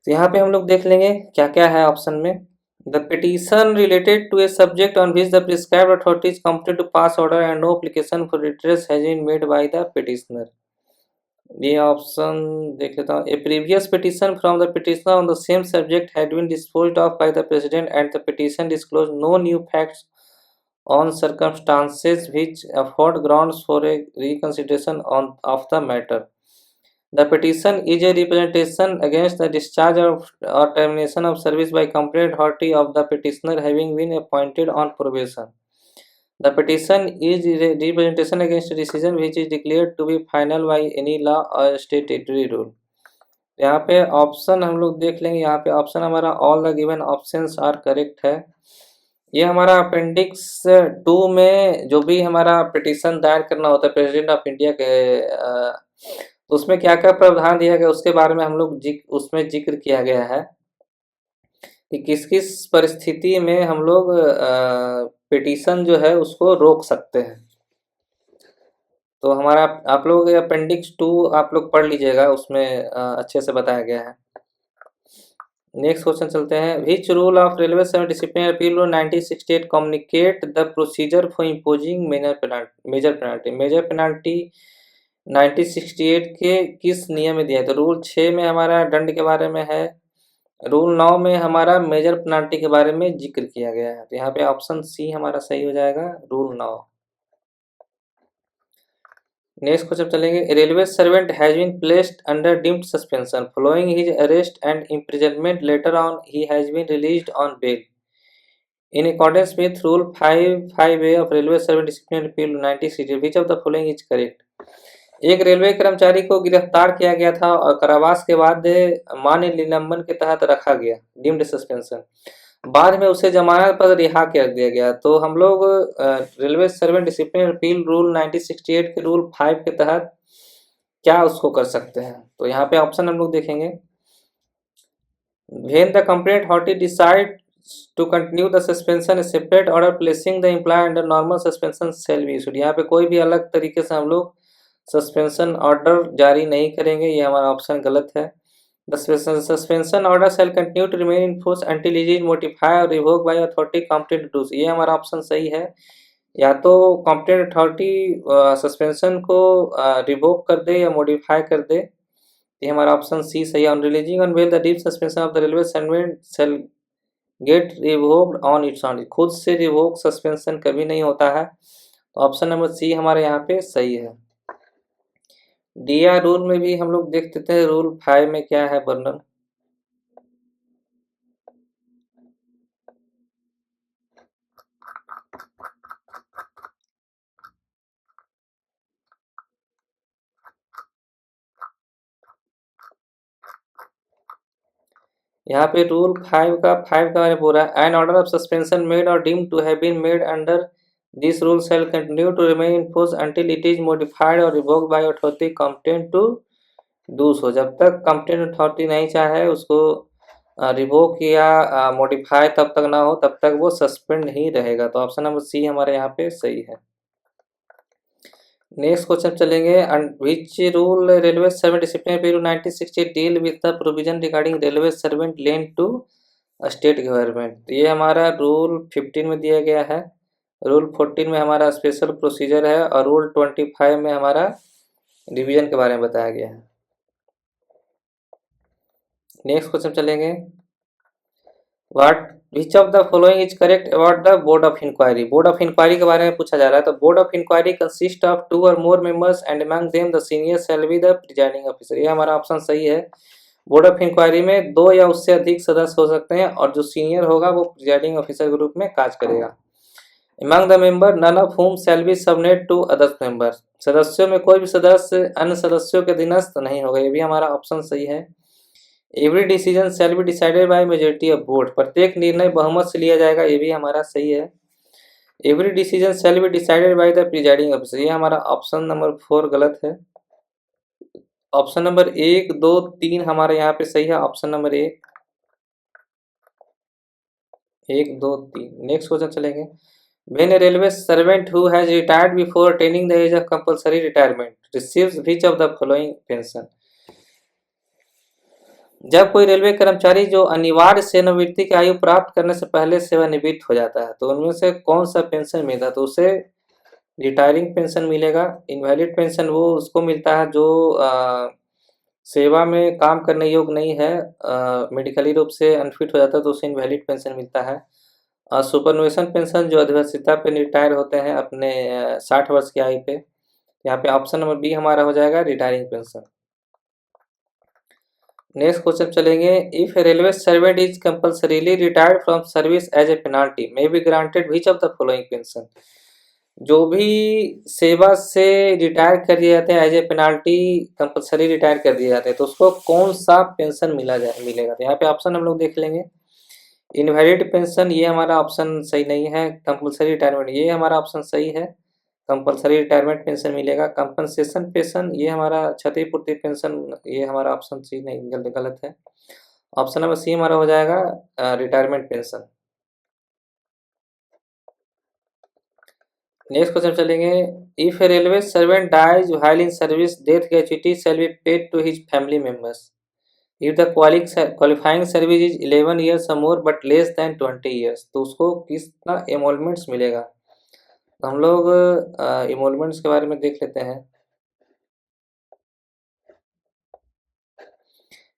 तो यहाँ पे हम लोग देख लेंगे क्या क्या है ऑप्शन में। The petition related to a subject on which the prescribed authority is competent to pass order and no application for redress has been made by the petitioner. ये ऑप्शन देख लेता हूँ। A previous petition from the petitioner on the same subject had been disposed of by the president and the petition disclose no new facts on circumstances which afford grounds for a reconsideration of the matter. The petition is a representation against the discharge or termination of service by competent authority of the petitioner having been appointed on probation. The petition is a representation against a decision which is declared to be final by any law or statutory rule. यहाँ पे option हम लोग देख लेंगे। यहाँ पे option हमारा all the given options are correct है। ये हमारा अपेंडिक्स 2 में जो भी हमारा पिटीशन दायर करना होता है प्रेसिडेंट ऑफ इंडिया के तो उसमें क्या क्या प्रावधान दिया गया उसके बारे में हम लोग उसमें जिक्र किया गया है कि किस किस परिस्थिति में हम लोग पिटीशन जो है उसको रोक सकते हैं। तो हमारा आप लोग अपेंडिक्स 2 आप लोग पढ़ लीजिएगा, उसमें अच्छे से बताया गया है। नेक्स्ट क्वेश्चन चलते हैं, which rule of railway service discipline appeal rule 1968 communicate the procedure for imposing major penalty 1968 के किस नियम में दिया है? तो रूल 6 में हमारा दंड के बारे में है, रूल 9 में हमारा मेजर पेनाल्टी के बारे में जिक्र किया गया है। तो यहाँ पे ऑप्शन सी हमारा सही हो जाएगा, रूल 9। नेक्स्ट क्वेश्चन चलेंगे, railway servant has been placed under deemed suspension following his arrest and imprisonment, later on he has been released on bail in accordance with rule 5(5)(a) of railway servant disciplinary appeal 1960, which of the following is correct? एक railway कर्मचारी को गिरफ्तार किया गया था और कारावास के बाद मान्य निलंबन के तहत रखा गया, डीम्ड सस्पेंशन। बाद में उसे जमानत पर रिहा कर दिया गया। तो हम लोग railway servant discipline appeal rule 1968 के रूल 5 के तहत क्या उसको कर सकते हैं? तो यहाँ पे ऑप्शन हम लोग देखेंगे, when the complaint authority decide to continue the suspension separate order placing the employee under normal suspension shall be issued. यहाँ पे कोई भी अलग तरीके से हम लोग सस्पेंशन ऑर्डर जारी नहीं करेंगे, ये हमारा ऑप्शन गलत है। The suspension order shall continue to remain in force until it is notified और revoke by authority competent to do, ये हमारा ऑप्शन सही है। या तो कॉम्पिटेंट अथॉरिटी सस्पेंशन को रिवोक कर दे या मॉडिफाई कर दे, ये हमारा ऑप्शन सी सही है। On releasing on bail the deep suspension of the railway servant shall get revoked on its own, खुद से रिवोक सस्पेंशन कभी नहीं होता है। तो ऑप्शन नंबर सी हमारे यहाँ पे सही है। डीआर रूल में भी हम लोग देख लेते हैं रूल 5 में क्या है वर्णन। यहाँ पे रूल 5 का बारे बोल रहा है, an order of suspension made और deemed to have been made under this rule shall continue to remain in force until it is modified और revoked by authority competent to do so. जब तक competent authority नहीं चाहे उसको revoke या modify तब तक ना हो, तब तक वो सस्पेंड ही रहेगा। तो ऑप्शन नंबर सी हमारे यहाँ पे सही है। नेक्स्ट क्वेश्चन चलेंगे, which rule railway servant discipline appeal 1960 deal with the provision regarding railway servant lent to state government. ये हमारा रूल 15 में दिया गया है, रूल 14 में हमारा स्पेशल प्रोसीजर है और रूल 25 में हमारा डिवीजन के बारे में बताया गया है। नेक्स्ट क्वेश्चन चलेंगे, what which of the following is correct about the board of inquiry? Board of inquiry के बारे में पूछा जा रहा है। तो board of inquiry consist of 2 or more members and among them the senior shall be the presiding officer, ये हमारा ऑप्शन सही है। बोर्ड ऑफ इंक्वायरी में 2 या उससे अधिक सदस्य हो सकते हैं और जो सीनियर होगा वो प्रिजाइडिंग ऑफिसर के रूप में कार्य करेगा। Among the member none of whom shall be subnet to other member, सदस्यों में कोई भी सदस्य अन्य सदस्यों के अधीनस्थ नहीं होगा, ये भी हमारा ऑप्शन सही है। Every decision shall be decided by majority of vote, प्रत्येक निर्णय बहुमत से लिया जाएगा, ये भी हमारा सही है। Every decision shall be decided by the presiding officer, ये हमारा ऑप्शन नंबर 4 गलत है। ऑप्शन नंबर 1, 2, 3 हमारे यहाँ पे सही है, ऑप्शन नंबर 1, 1, 2, 3। नेक्स्ट क्वेश्चन चलेंगे, when a railway servant who has retired before attaining the age of compulsory retirement receives which of the following pension? जब कोई रेलवे कर्मचारी जो अनिवार्य सेवानिवृत्ति की आयु प्राप्त करने से पहले सेवानिवृत्त हो जाता है, तो उनमें से कौन सा पेंशन मिलता है? तो उसे रिटायरिंग पेंशन मिलेगा। इनवैलिड पेंशन वो उसको मिलता है जो सेवा में काम करने योग्य नहीं है, मेडिकली रूप से अनफिट हो जाता है तो उसे इनवैलिड पेंशन मिलता है। सुपरनुएशन पेंशन जो अधिवक्ता पे रिटायर होते हैं अपने 60 वर्ष की आयु पे, यहाँ पे ऑप्शन नंबर बी हमारा हो जाएगा रिटायरिंग पेंशन। नेक्स्ट क्वेश्चन चलेंगे, if a railway servant is compulsorily retired from service as a penalty may be granted which of the following pension? जो भी सेवा से रिटायर कर दिए जाते हैं as a penalty, compulsory retire कर दिए जाते हैं, तो उसको कौन सा पेंशन मिलेगा? तो यहाँ पे ऑप्शन हम लोग देख लेंगे, इनवैलिड पेंशन ये हमारा ऑप्शन सही नहीं है, कंपल्सरी रिटायरमेंट ये हमारा ऑप्शन सही है, कंपल्सरी रिटायरमेंट पेंशन मिलेगा। कंपनसेशन पेंशन ये हमारा क्षतिपूर्ति पेंशन, ये हमारा ऑप्शन सी नहीं गलत है, ऑप्शन नंबर सी हमारा हो जाएगा रिटायरमेंट पेंशन। नेक्स्ट क्वेश्चन चलेंगे, if a railway servant dies while in service death gratuity shall be paid to his family members. If the qualifying service is 11 years और more but less than 20 years, तो उसको कितना emoluments मिलेगा। तो हम लोग emoluments के बारे में देख लेते हैं।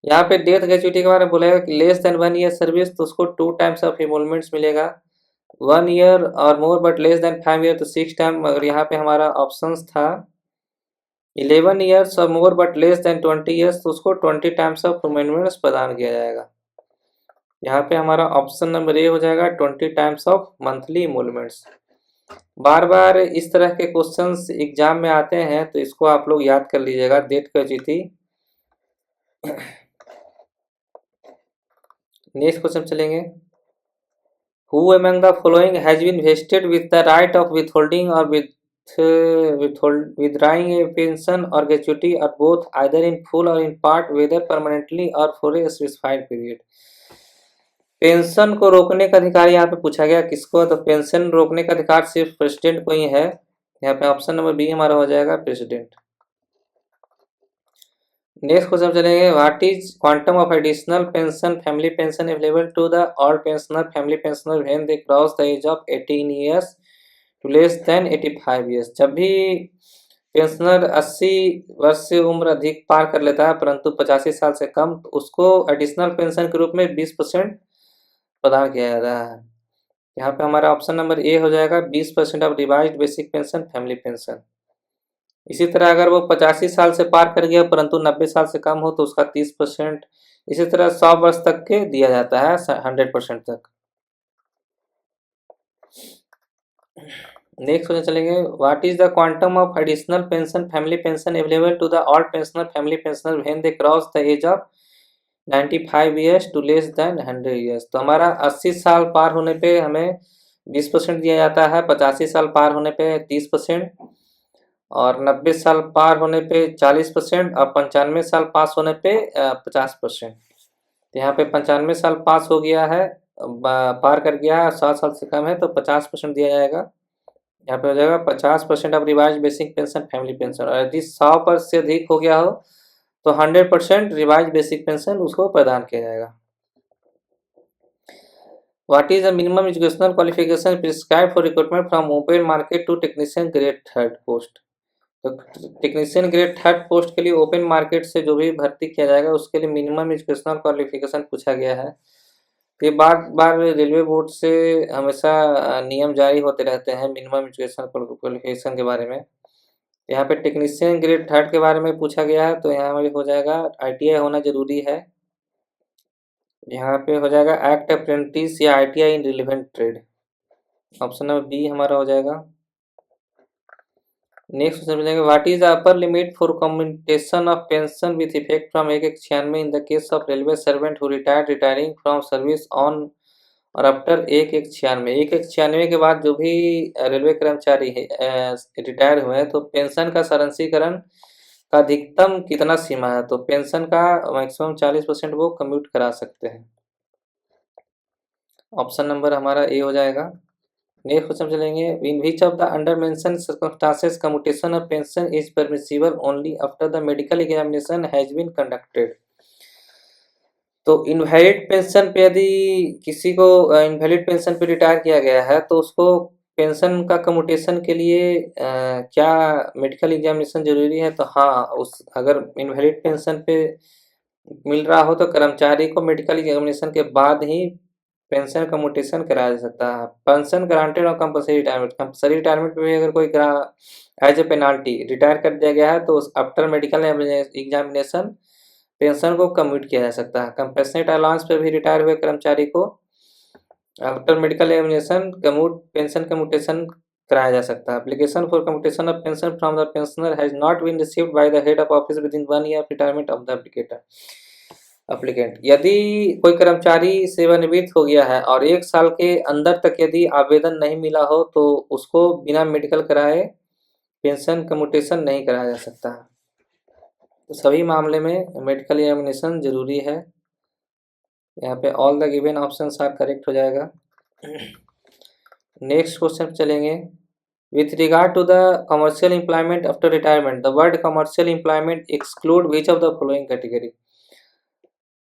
यहाँ पे डेथ ग्रेचुइटी के बारे में बोलेगा कि लेस देन 1 ईयर सर्विस, तो उसको 2 टाइम्स ऑफ एमोलमेंट्स मिलेगा। 1 ईयर और more but less then 5 year तो 6 टाइम। अगर यहाँ पे हमारा ऑप्शंस था 11 ईयर्स और more but less than 20 years, तो उसको 20 टाइम्स ऑफ एमोलमेंट्स प्रदान किया जाएगा। यहाँ पे हमारा ऑप्शन नंबर ए हो जाएगा 20 टाइम्स ऑफ मंथली एमोलमेंट्स। बार बार इस तरह के क्वेश्चंस एग्जाम में आते हैं, तो इसको आप लोग याद कर लीजिएगा। Death gratuity. नेक्स्ट क्वेश्चन चलेंगे। Who among the following has been vested with the right of withholding or withdrawing a pension or gratuity or both, either in full or in part, whether permanently or for a specified period? Pension को रोकने का अधिकार यहाँ पे पूछा गया किसको, तो पेंशन रोकने का अधिकार सिर्फ प्रेसिडेंट को ही है। यहाँ पे ऑप्शन नंबर बी हमारा हो जाएगा प्रेसिडेंट। नेक्स्ट क्वेश्चन चलेंगे। What is quantum of additional pension family pension available to the all pensioner family pensioner when they cross the age of 18 years to less than 85 years. जब भी pensioner 80 वर्ष से उम्र अधिक पार कर लेता है परंतु 85 साल से कम, तो उसको एडिशनल पेंशन के रूप में 20% प्रदान किया जाता है। यहाँ पे हमारा ऑप्शन नंबर ए हो जाएगा 20% of revised basic pension family pension. इसी तरह अगर वो 85 साल से पार कर गया परंतु 90 साल से कम हो तो उसका 30%। इसी तरह 100 वर्ष तक के दिया जाता है 100% तक। नेक्स्ट क्वेश्चन चलेंगे। What is the quantum of additional pension family pension available to the all pensioner family pensioner when they cross the age of 95 years to less than 100 years. तो हमारा 80 साल पार होने पे हमें 20% दिया जाता है, 85 साल पार होने पे 30%, और 90 साल पार होने पे 40% और 95 साल पास होने पे 50%। तो यहाँ पे 95 साल पास हो गया है, पार कर गया है, 7 साल से कम है तो 50% दिया जाएगा। यहाँ पे हो जाएगा 50% of revise basic pension family pension. और यदि 100 पर से अधिक हो गया हो तो 100% रिवाइज बेसिक पेंशन उसको प्रदान किया जाएगा। What is the minimum educational qualification prescribed for recruitment from open market to technician grade 3rd post? तो टेक्नीशियन ग्रेड 3rd पोस्ट के लिए ओपन मार्केट से जो भी भर्ती किया जाएगा उसके लिए मिनिमम एजुकेशनल क्वालिफिकेशन पूछा गया है। ये बार बार रेलवे बोर्ड से हमेशा नियम जारी होते रहते हैं मिनिमम एजुकेशनल क्वालिफिकेशन के बारे में। यहाँ पे टेक्नीशियन ग्रेड 3rd के बारे में पूछा गया है, तो यहाँ पे हो जाएगा ITI होना जरूरी है। यहाँ पे हो जाएगा एक्ट अप्रेंटिस या ITI in relevant trade. Option number B हमारा हो जाएगा। नेक्स्ट क्वेश्चन मिलेगा। What is the upper limit for commutation of pension with effect from 1/1/96 in the case of railway servant who retiring from service on or after 1/1/96। 1/1/96 के बाद जो भी railway कर्मचारी retire हुए हैं तो पेंशन का संरक्षीकरण का अधिकतम कितना सीमा है, तो पेंशन का मैक्सिमम 40% वो कम्यूट करा सकते हैं। ऑप्शन नंबर हमारा ए हो जाएगा। नेक्स्ट क्वेश्चन चलेंगे। In which of the under mention circumstances commutation of pension is permissible only after the medical examination has been conducted. तो इनवैलिड पेंशन पे यदि किसी को इनवैलिड पेंशन पे रिटायर किया गया है तो उसको पेंशन का कम्यूटेशन के लिए क्या मेडिकल एग्जामिनेशन जरूरी है, तो हाँ, उस अगर इनवैलिड पेंशन पे मिल रहा हो तो कर्मचारी को मेडिकल एग्जामिनेशन के बाद ही पेंशन कम्यूटेशन कराया जा सकता है। पेंशन ग्रांटेड और कंपल्सरी रिटायरमेंट, कंपल्सरी रिटायरमेंट में भी अगर कोई एज ए पेनाल्टी रिटायर कर दिया गया है तो आफ्टर मेडिकल एग्जामिनेशन पेंशन को कम्यूट किया जा सकता है। कंपेशनेट अलाउंस पे भी रिटायर हुए कर्मचारी को after medical examination pension commutation कराया जा सकता है। Application for commutation of pension from the pensioner has not been received by the head of office within 1 year of retirement of the applicant. यदि कोई कर्मचारी सेवानिवृत्त हो गया है और 1 साल के अंदर तक यदि आवेदन नहीं मिला हो तो उसको बिना मेडिकल कराए पेंशन कम्यूटेशन नहीं कराया जा सकता है। तो सभी मामले में मेडिकल एग्जामिनेशन जरूरी है। यहाँ पे all the given options are correct हो जाएगा। नेक्स्ट क्वेश्चन चलेंगे। With regard to the commercial employment after retirement the word commercial employment exclude which of the following category.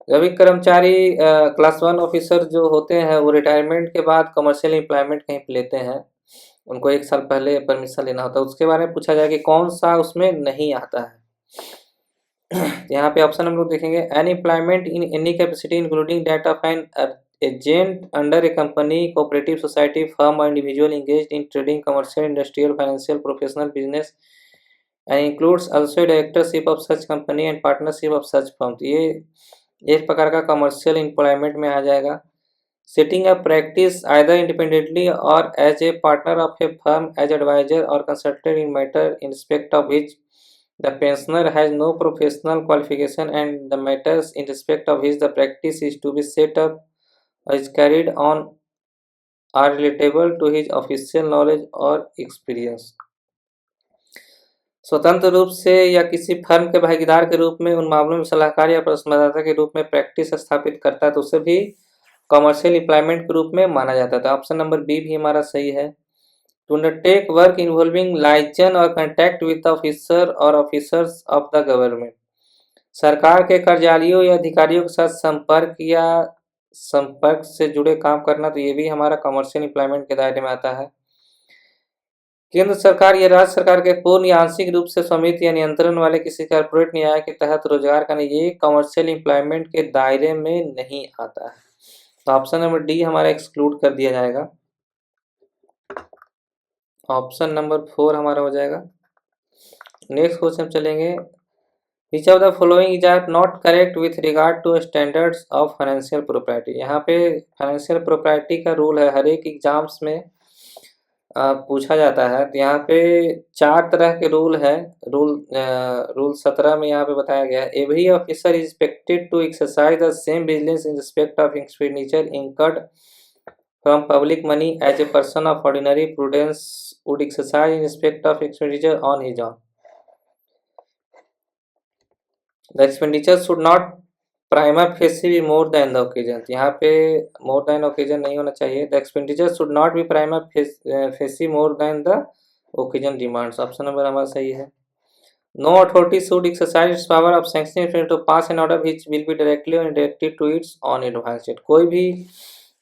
अभी कर्मचारी क्लास 1 ऑफिसर जो होते हैं वो रिटायरमेंट के बाद कमर्शियल एम्प्लॉयमेंट कहीं पे लेते हैं, उनको 1 साल पहले परमिशन लेना होता है, उसके बारे में पूछा जाए कि कौन सा उसमें नहीं आता है। यहाँ पे ऑप्शन हम लोग देखेंगे, an employment in any capacity including that of an agent under a company, cooperative society, firm और individual engaged in trading, commercial, industrial, financial, professional business and includes also directorship of such company and partnership of such firm. ये एक प्रकार का commercial employment में आ जाएगा। Setting a practice either independently और as a partner of a firm as adviser और consultant in matter in respect of which the pensioner has no professional qualification and the matters in respect of which the practice is to be set up or is carried on are relatable to his official knowledge or experience। स्वतंत्र रूप से या किसी firm के भागीदार के रूप में उन मामलों में सलाहकार या परामर्शदाता के रूप में प्रैक्टिस स्थापित करता है तो उसे भी कमर्शियल एम्प्लॉयमेंट के रूप में माना जाता था। ऑप्शन नंबर बी भी हमारा सही है। To undertake work involving liaison और कॉन्टैक्ट विद ऑफिसर और ऑफिसर्स ऑफ द गवर्नमेंट, सरकार के कार्यालयों या अधिकारियों के साथ संपर्क से जुड़े काम करना, तो ये भी हमारा कमर्शियल एम्प्लॉयमेंट के दायरे में आता है। केंद्र सरकार या राज्य सरकार के पूर्ण या आंशिक रूप से स्वामित्व या नियंत्रण वाले किसी कॉर्पोरेट न्याय के तहत रोजगार करना, ये कमर्शियल एम्प्लॉयमेंट के दायरे में नहीं आता है। तो ऑप्शन नंबर डी हमारा एक्सक्लूड कर दिया जाएगा। ऑप्शन नंबर 4 हमारा हो जाएगा। नेक्स्ट क्वेश्चन चलेंगे, which of the following is are not correct with regard to standards of financial propriety. यहाँ पे फाइनेंशियल प्रोप्राइटी का रूल है, हर एक एग्जाम्स में पूछा जाता है। तो यहाँ पे 4 तरह के रूल है। रूल 17 में यहाँ पे बताया गया है, every officer is expected to exercise the same vigilance in respect of expenditure incurred from public money as a person of ordinary prudence would exercise in respect of expenditure on his own. The expenditure should not prima facie be more than the occasion. यहाँ पे more than occasion नहीं होना चाहिए। The expenditure should not be prima facie more than the occasion demands. Option number हमारा सही है। No authority should exercise its power of sanctioning to pass an order which will be directly और indirectly to its own advance. कोई भी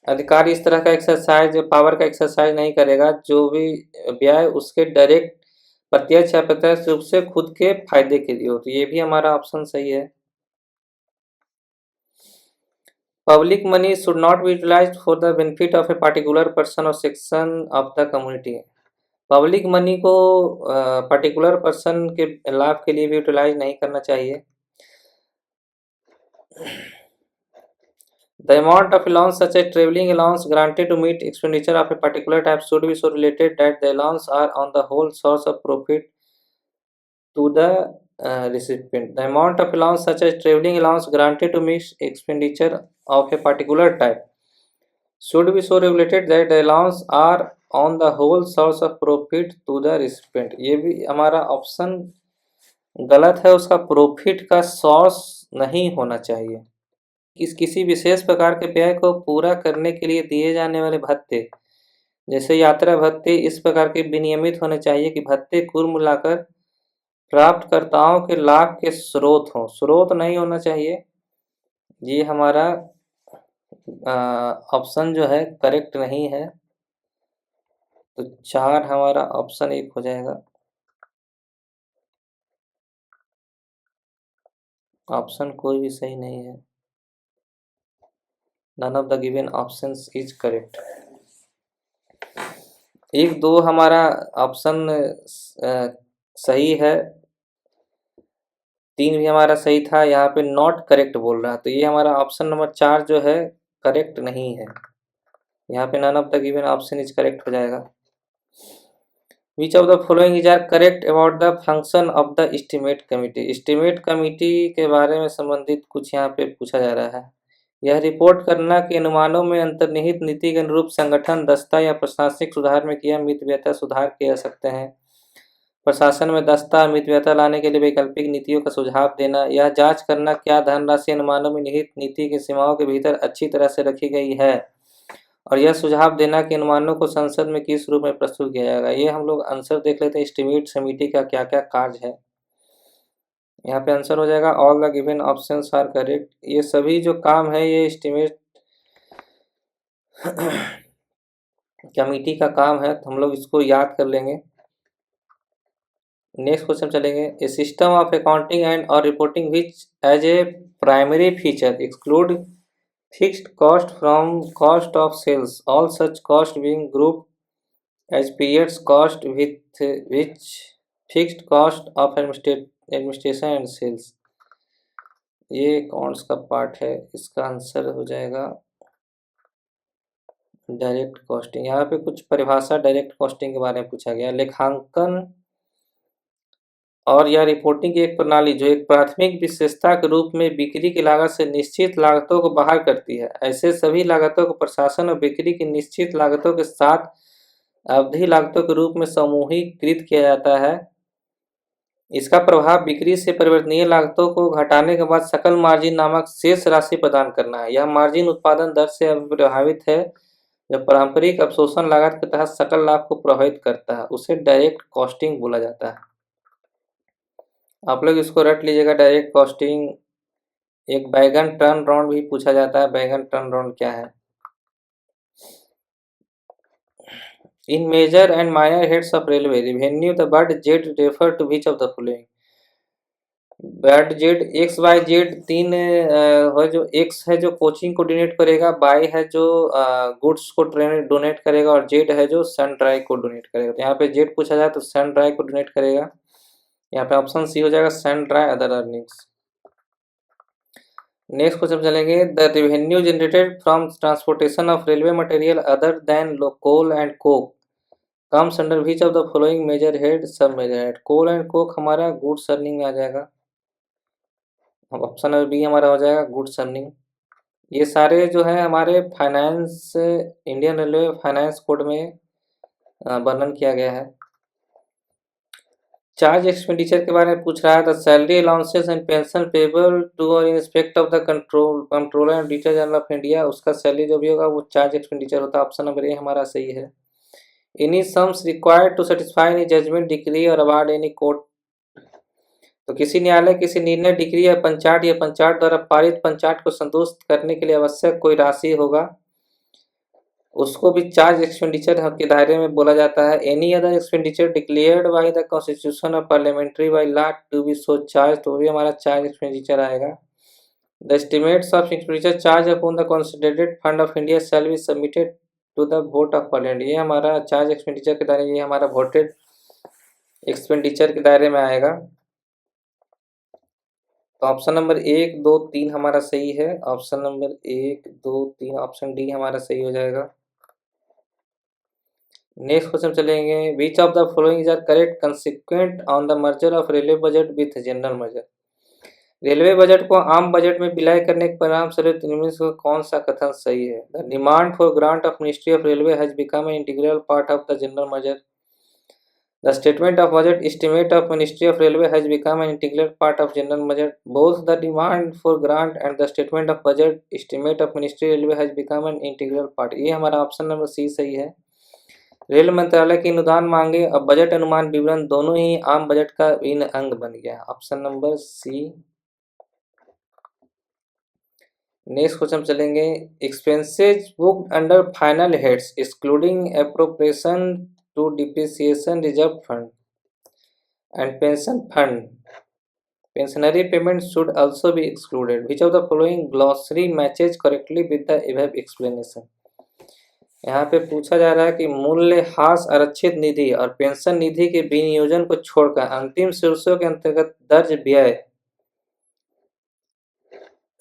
अधिकारी इस तरह का एक्सरसाइज पावर का एक्सरसाइज नहीं करेगा जो भी व्यय उसके डायरेक्ट प्रत्यक्ष या अप्रत्यक्ष रूप से खुद के फायदे के लिए हो। तो ये भी हमारा ऑप्शन सही है। Public money should not be utilised for the benefit of a particular person और section of the community. Public money को पर्टिकुलर पर्सन के लाभ के लिए भी यूटिलाइज नहीं करना चाहिए। The amount of allowance such as travelling allowance granted to meet expenditure of a particular type should be so related that the allowance are on the whole source of profit to the recipient. The amount of allowance such as travelling allowance granted to meet expenditure of a particular type should be so regulated that the allowance are on the whole source of profit to the recipient। ये भी हमारा option गलत है, उसका profit का source नहीं होना चाहिए। किसी विशेष प्रकार के व्यय को पूरा करने के लिए दिए जाने वाले भत्ते जैसे यात्रा भत्ते इस प्रकार के विनियमित होने चाहिए कि भत्ते कुल मिलाकर प्राप्तकर्ताओं के लाभ के स्रोत हों, स्रोत नहीं होना चाहिए। ये हमारा ऑप्शन जो है करेक्ट नहीं है। तो 4 हमारा ऑप्शन 1 हो जाएगा। ऑप्शन कोई भी सही नहीं है। None of the given options is correct। 1, 2 हमारा ऑप्शन सही है, 3 भी हमारा सही था। यहाँ पे नॉट करेक्ट बोल रहा है, तो ये हमारा ऑप्शन नंबर 4 जो है करेक्ट नहीं है। यहाँ पे none of the given option is correct हो जाएगा। Which of the following is are correct about the function of the estimate committee। estimate committee के बारे में संबंधित कुछ यहाँ पे पूछा जा रहा है। यह रिपोर्ट करना कि अनुमानों में अंतर्निहित नीति के अनुरूप संगठन दस्ता या प्रशासनिक सुधार में किया मितव्ययता सुधार किए जा सकते हैं। प्रशासन में दस्ता और मितव्ययता लाने के लिए वैकल्पिक नीतियों का सुझाव देना। यह जांच करना क्या धनराशि अनुमानों में निहित नीति की सीमाओं के भीतर अच्छी तरह से रखी गई है और यह सुझाव देना कि अनुमानों को संसद में किस रूप में प्रस्तुत किया जाएगा। ये हम लोग आंसर देख लेते हैं। एस्टिमेट समिति का क्या क्या कार्य है। यहाँ पे आंसर हो जाएगा all the given options are correct. ये सभी जो काम है ये एस्टिमेट कमिटी का काम है, तो हम लोग इसको याद कर लेंगे। नेक्स्ट क्वेश्चन चलेंगे। A system of accounting and और reporting which as a primary feature exclude fixed cost from cost of sales, all such cost being grouped as periods cost with which fixed cost of administration and sales। ये accounts का part है, इसका answer हो जाएगा direct costing. यहाँ पे कुछ परिभाषा डायरेक्ट कॉस्टिंग के बारे में पूछा गया। लेखांकन और या रिपोर्टिंग की एक प्रणाली जो एक प्राथमिक विशेषता के रूप में बिक्री की लागत से निश्चित लागतों को बाहर करती है। ऐसे सभी लागतों को प्रशासन और बिक्री की निश्चित लागतों के साथ अवधि लागतों के रूप में समूहीकृत किया जाता है। इसका प्रभाव बिक्री से परिवर्तनीय लागतों को घटाने के बाद सकल मार्जिन नामक शेष राशि प्रदान करना है। यह मार्जिन उत्पादन दर से प्रभावित है जो पारंपरिक अवशोषण लागत के तहत सकल लाभ को प्रभावित करता है, उसे डायरेक्ट कॉस्टिंग बोला जाता है। आप लोग इसको रट लीजिएगा। डायरेक्ट कॉस्टिंग एक बैगन टर्न राउंड भी पूछा जाता है। बैगन टर्न राउंड क्या है? In major and minor heads of railway revenue the word Z refer to which of the following. Word Z X Y Z तीन है, जो एक्स है जो कोचिंग को डोनेट करेगा, वाई है जो गुड्स को डोनेट करेगा, और जेड है जो सन ड्राई को डोनेट करेगा। तो यहाँ पे जेड पूछा जाए तो सन ड्राई को डोनेट करेगा। यहाँ पे ऑप्शन सी हो जाएगा sundry other earnings. Next question चलेंगे। The revenue generated from transportation of railway material other than coal and coke comes under which of the following major head sub major head. Coal and coke हमारा goods earning में आ जाएगा। Option B हमारा हो जाएगा goods earning. ये सारे जो है हमारे finance Indian railway finance code में वर्णन किया गया है। चार्ज एक्सपेंडिचर के बारे में पूछ रहा है। The salary allowances and pension payable to और in respect of the controller and auditor general of India, उसका सैलरी जो भी होगा वो चार्ज एक्सपेंडिचर होता है। ऑप्शन नंबर ए हमारा सही है। Any sums required to satisfy any judgment decree और अवार्ड एनी कोर्ट, तो किसी न्यायालय किसी निर्णय डिक्री या पंचाट द्वारा पारित पंचाट को संतुष्ट करने के लिए आवश्यक कोई राशि होगा उसको भी चार्ज एक्सपेंडिचर के दायरे में बोला जाता है। Any other expenditure declared by the constitution और parliamentary by law to be so charge, तो भी हमारा चार्ज एक्सपेंडिचर आएगा। The estimates of expenditure charge upon the consolidated fund of India shall be submitted to the vote of parliament, ये हमारा charge expenditure के दायरे, ये हमारा वोटेड एक्सपेंडिचर के दायरे में आएगा। तो ऑप्शन नंबर 1, 2, 3 हमारा सही है। ऑप्शन नंबर 1, 2, 3 ऑप्शन डी हमारा सही हो जाएगा। नेक्स्ट क्वेश्चन चलेंगे। Which of the following is are correct consequent on the merger of railway budget with general budget. Railway budget को आम बजट में विलय करने के परिणाम स्वरूप इनमें से कौन सा कथन सही है? The demand for grant of ministry of railway has become an integral part of the general budget. The statement of budget estimate of Ministry of Railway has become an integral part of general budget. Both the demand for grant and the statement of budget estimate of Ministry of Railway has become an integral part। ये हमारा option number सी सही है। Rail मंत्रालय की अनुदान मांगे और budget अनुमान विवरण दोनों ही आम बजट का भिन्न अंग बन गया। Option number C. Next question चलेंगे। Expenses booked under final heads excluding appropriation to depreciation reserve fund and pension fund, pensionary payments should also be excluded. Which of the following glossary matches correctly with the above explanation? यहाँ पे पूछा जा रहा है कि मूल्यह्रास आरक्षित निधि और पेंशन निधि के विनियोजन को छोड़कर अंतिम शीर्षों के अंतर्गत दर्ज व्यय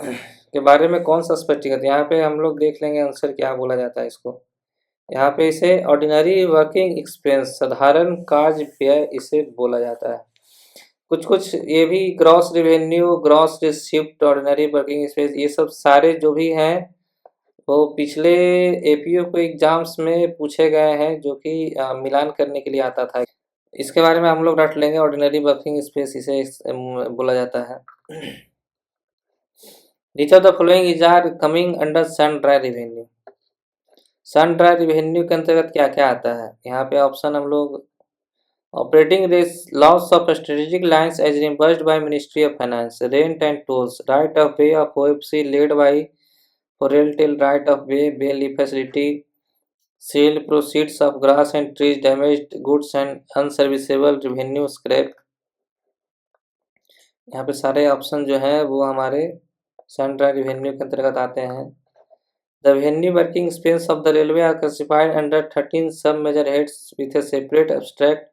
के बारे में कौन सा स्पष्टीकरण। यहाँ पे हम लोग देख लेंगे आंसर क्या बोला जाता है इसको। यहाँ पे इसे ऑर्डिनरी वर्किंग एक्सपेंस साधारण कार्य व्यय इसे बोला जाता है। कुछ ये भी gross revenue, gross receipt, ordinary working expense, ये सब सारे जो भी हैं वो पिछले एपीओ को एग्जाम्स में पूछे गए हैं, जो कि मिलान करने के लिए आता था। इसके बारे में हम लोग रट लेंगे। ऑर्डिनरी वर्किंग एक्सपेंस इसे बोला जाता है। Which of the following is are coming under sundry revenue. Sundry revenue के अंतर्गत क्या क्या आता है? यहाँ पे ऑप्शन हम लोग Operating loss of strategic lines as reimbursed by Ministry of Finance. Rent and tolls. Right of way of OFC led by for railtel right of way, bail facility, sale proceeds of grass and trees, damaged goods and unserviceable revenue scrap. यहाँ पे सारे option जो हैं वो हमारे central revenue के अंतर्गत आते हैं। The revenue working expense of the railway are classified under 13 sub-major heads with a separate abstract.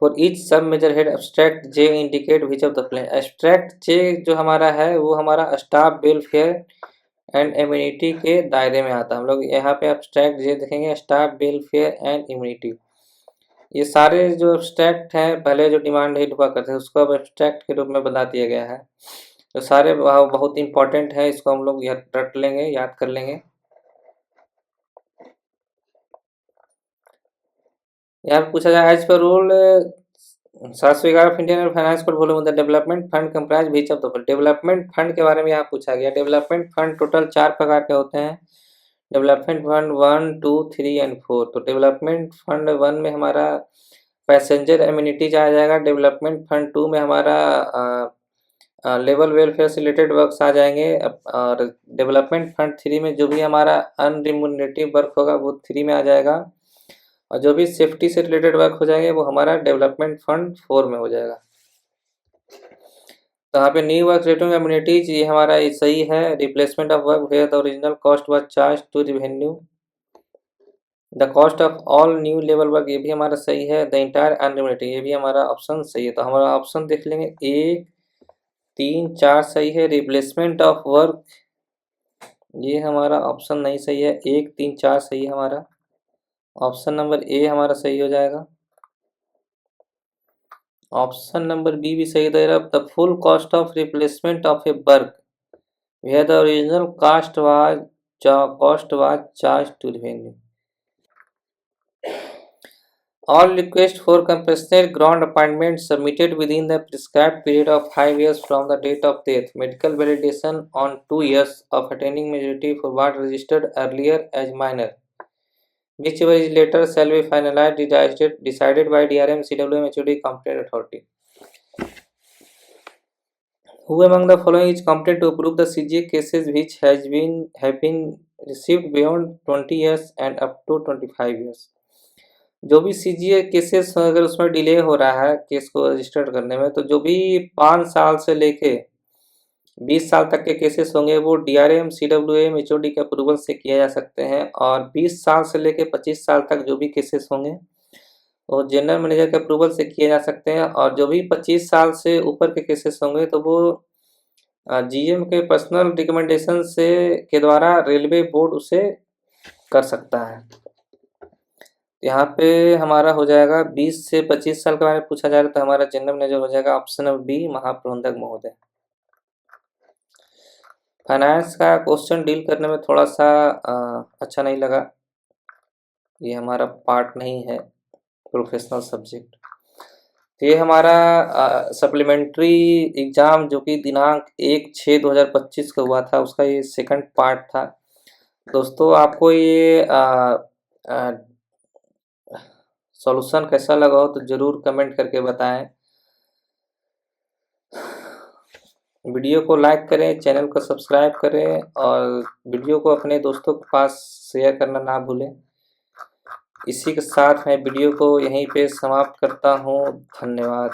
For each sub-major head, abstract J indicate which of the following. Abstract J जो हमारा है वो हमारा staff welfare and immunity के दायरे में आता है। हम लोग यहाँ पे abstract J देखेंगे, स्टाफ वेलफेयर एंड इम्यूनिटी। ये सारे जो abstract हैं पहले जो डिमांड हेड हुआ करते थे उसको अब abstract के रूप में बता दिया गया है। तो सारे बहुत इंपॉर्टेंट है, इसको हम लोग रट लेंगे, याद कर लेंगे। यहाँ पे पूछा जाए as per rule 711 Indian finance code volume the development fund comprise which of the development fund के बारे में यहाँ पूछा गया। डेवलपमेंट फंड टोटल 4 प्रकार के होते हैं। Development fund 1, 2, 3 and 4। तो डेवलपमेंट फंड 1 में हमारा पैसेंजर एम्यूनिटीज आ जाएगा। डेवलपमेंट फंड 2 में हमारा लेवल वेलफेयर से रिलेटेड वर्क्स आ जाएंगे। और डेवलपमेंट फंड 3 में जो भी हमारा अनरिम्यूनरेटिव वर्क होगा वो 3 में आ जाएगा, और जो भी सेफ्टी से रिलेटेड वर्क हो जाएंगे वो हमारा डेवलपमेंट फंड 4 में हो जाएगा। तो यहाँ पे न्यू वर्क रेटिंग एम्यूनिटीज ये हमारा ये सही है। Replacement of work where the original cost was charge to revenue. The cost of all new level work ये भी हमारा सही है। द इंटायर अनरिम्यूनरेटिव ये भी हमारा ऑप्शन सही है। तो हमारा ऑप्शन देख लेंगे 1, 3, 4 सही है। रिप्लेसमेंट ऑफ वर्क ये हमारा ऑप्शन नहीं सही है। 1, 3, 4 सही है हमारा। ऑप्शन नंबर ए हमारा सही हो जाएगा। ऑप्शन नंबर बी भी सही दे रहा है। The full cost of replacement of a work where the original cost was charge to revenue. All requests for compensatory grant appointment submitted within the prescribed period of 5 years from the date of death. Medical validation on 2 years of attaining majority for what registered earlier as minor, whichever is later shall be finalized decided by DRM, CWM, HOD, competent authority. Who among the following is competent to approve the CGA cases which have been received beyond 20 years and up to 25 years? जो भी CGA cases अगर उसमें delay हो रहा है case को registered करने में, तो जो भी 5 साल से लेके 20 साल तक के केसेस होंगे वो DRM, CWM, HOD के अप्रूवल से किए जा सकते हैं। और 20 साल से लेके 25 साल तक जो भी केसेस होंगे वो जनरल मैनेजर के अप्रूवल से किए जा सकते हैं। और जो भी 25 साल से ऊपर के केसेस होंगे तो वो GM के पर्सनल रिकमेंडेशन से के द्वारा रेलवे बोर्ड उसे कर सकता है। यहाँ पे हमारा हो जाएगा 20 से 25 साल के बारे में पूछा जा रहा है, तो हमारा जनरल मैनेजर हो जाएगा ऑप्शन नंबर बी, महाप्रबंधक महोदय। फाइनेंस का क्वेश्चन डील करने में थोड़ा सा अच्छा नहीं लगा, ये हमारा पार्ट नहीं है प्रोफेशनल सब्जेक्ट। तो ये हमारा सप्लीमेंट्री एग्ज़ाम जो कि दिनांक 1/6/2025 को हुआ था उसका ये सेकंड पार्ट था। दोस्तों आपको ये सॉल्यूशन कैसा लगा हो तो ज़रूर कमेंट करके बताएं। वीडियो को लाइक करें, चैनल को सब्सक्राइब करें और वीडियो को अपने दोस्तों के पास शेयर करना ना भूलें। इसी के साथ मैं वीडियो को यहीं पे समाप्त करता हूँ। धन्यवाद।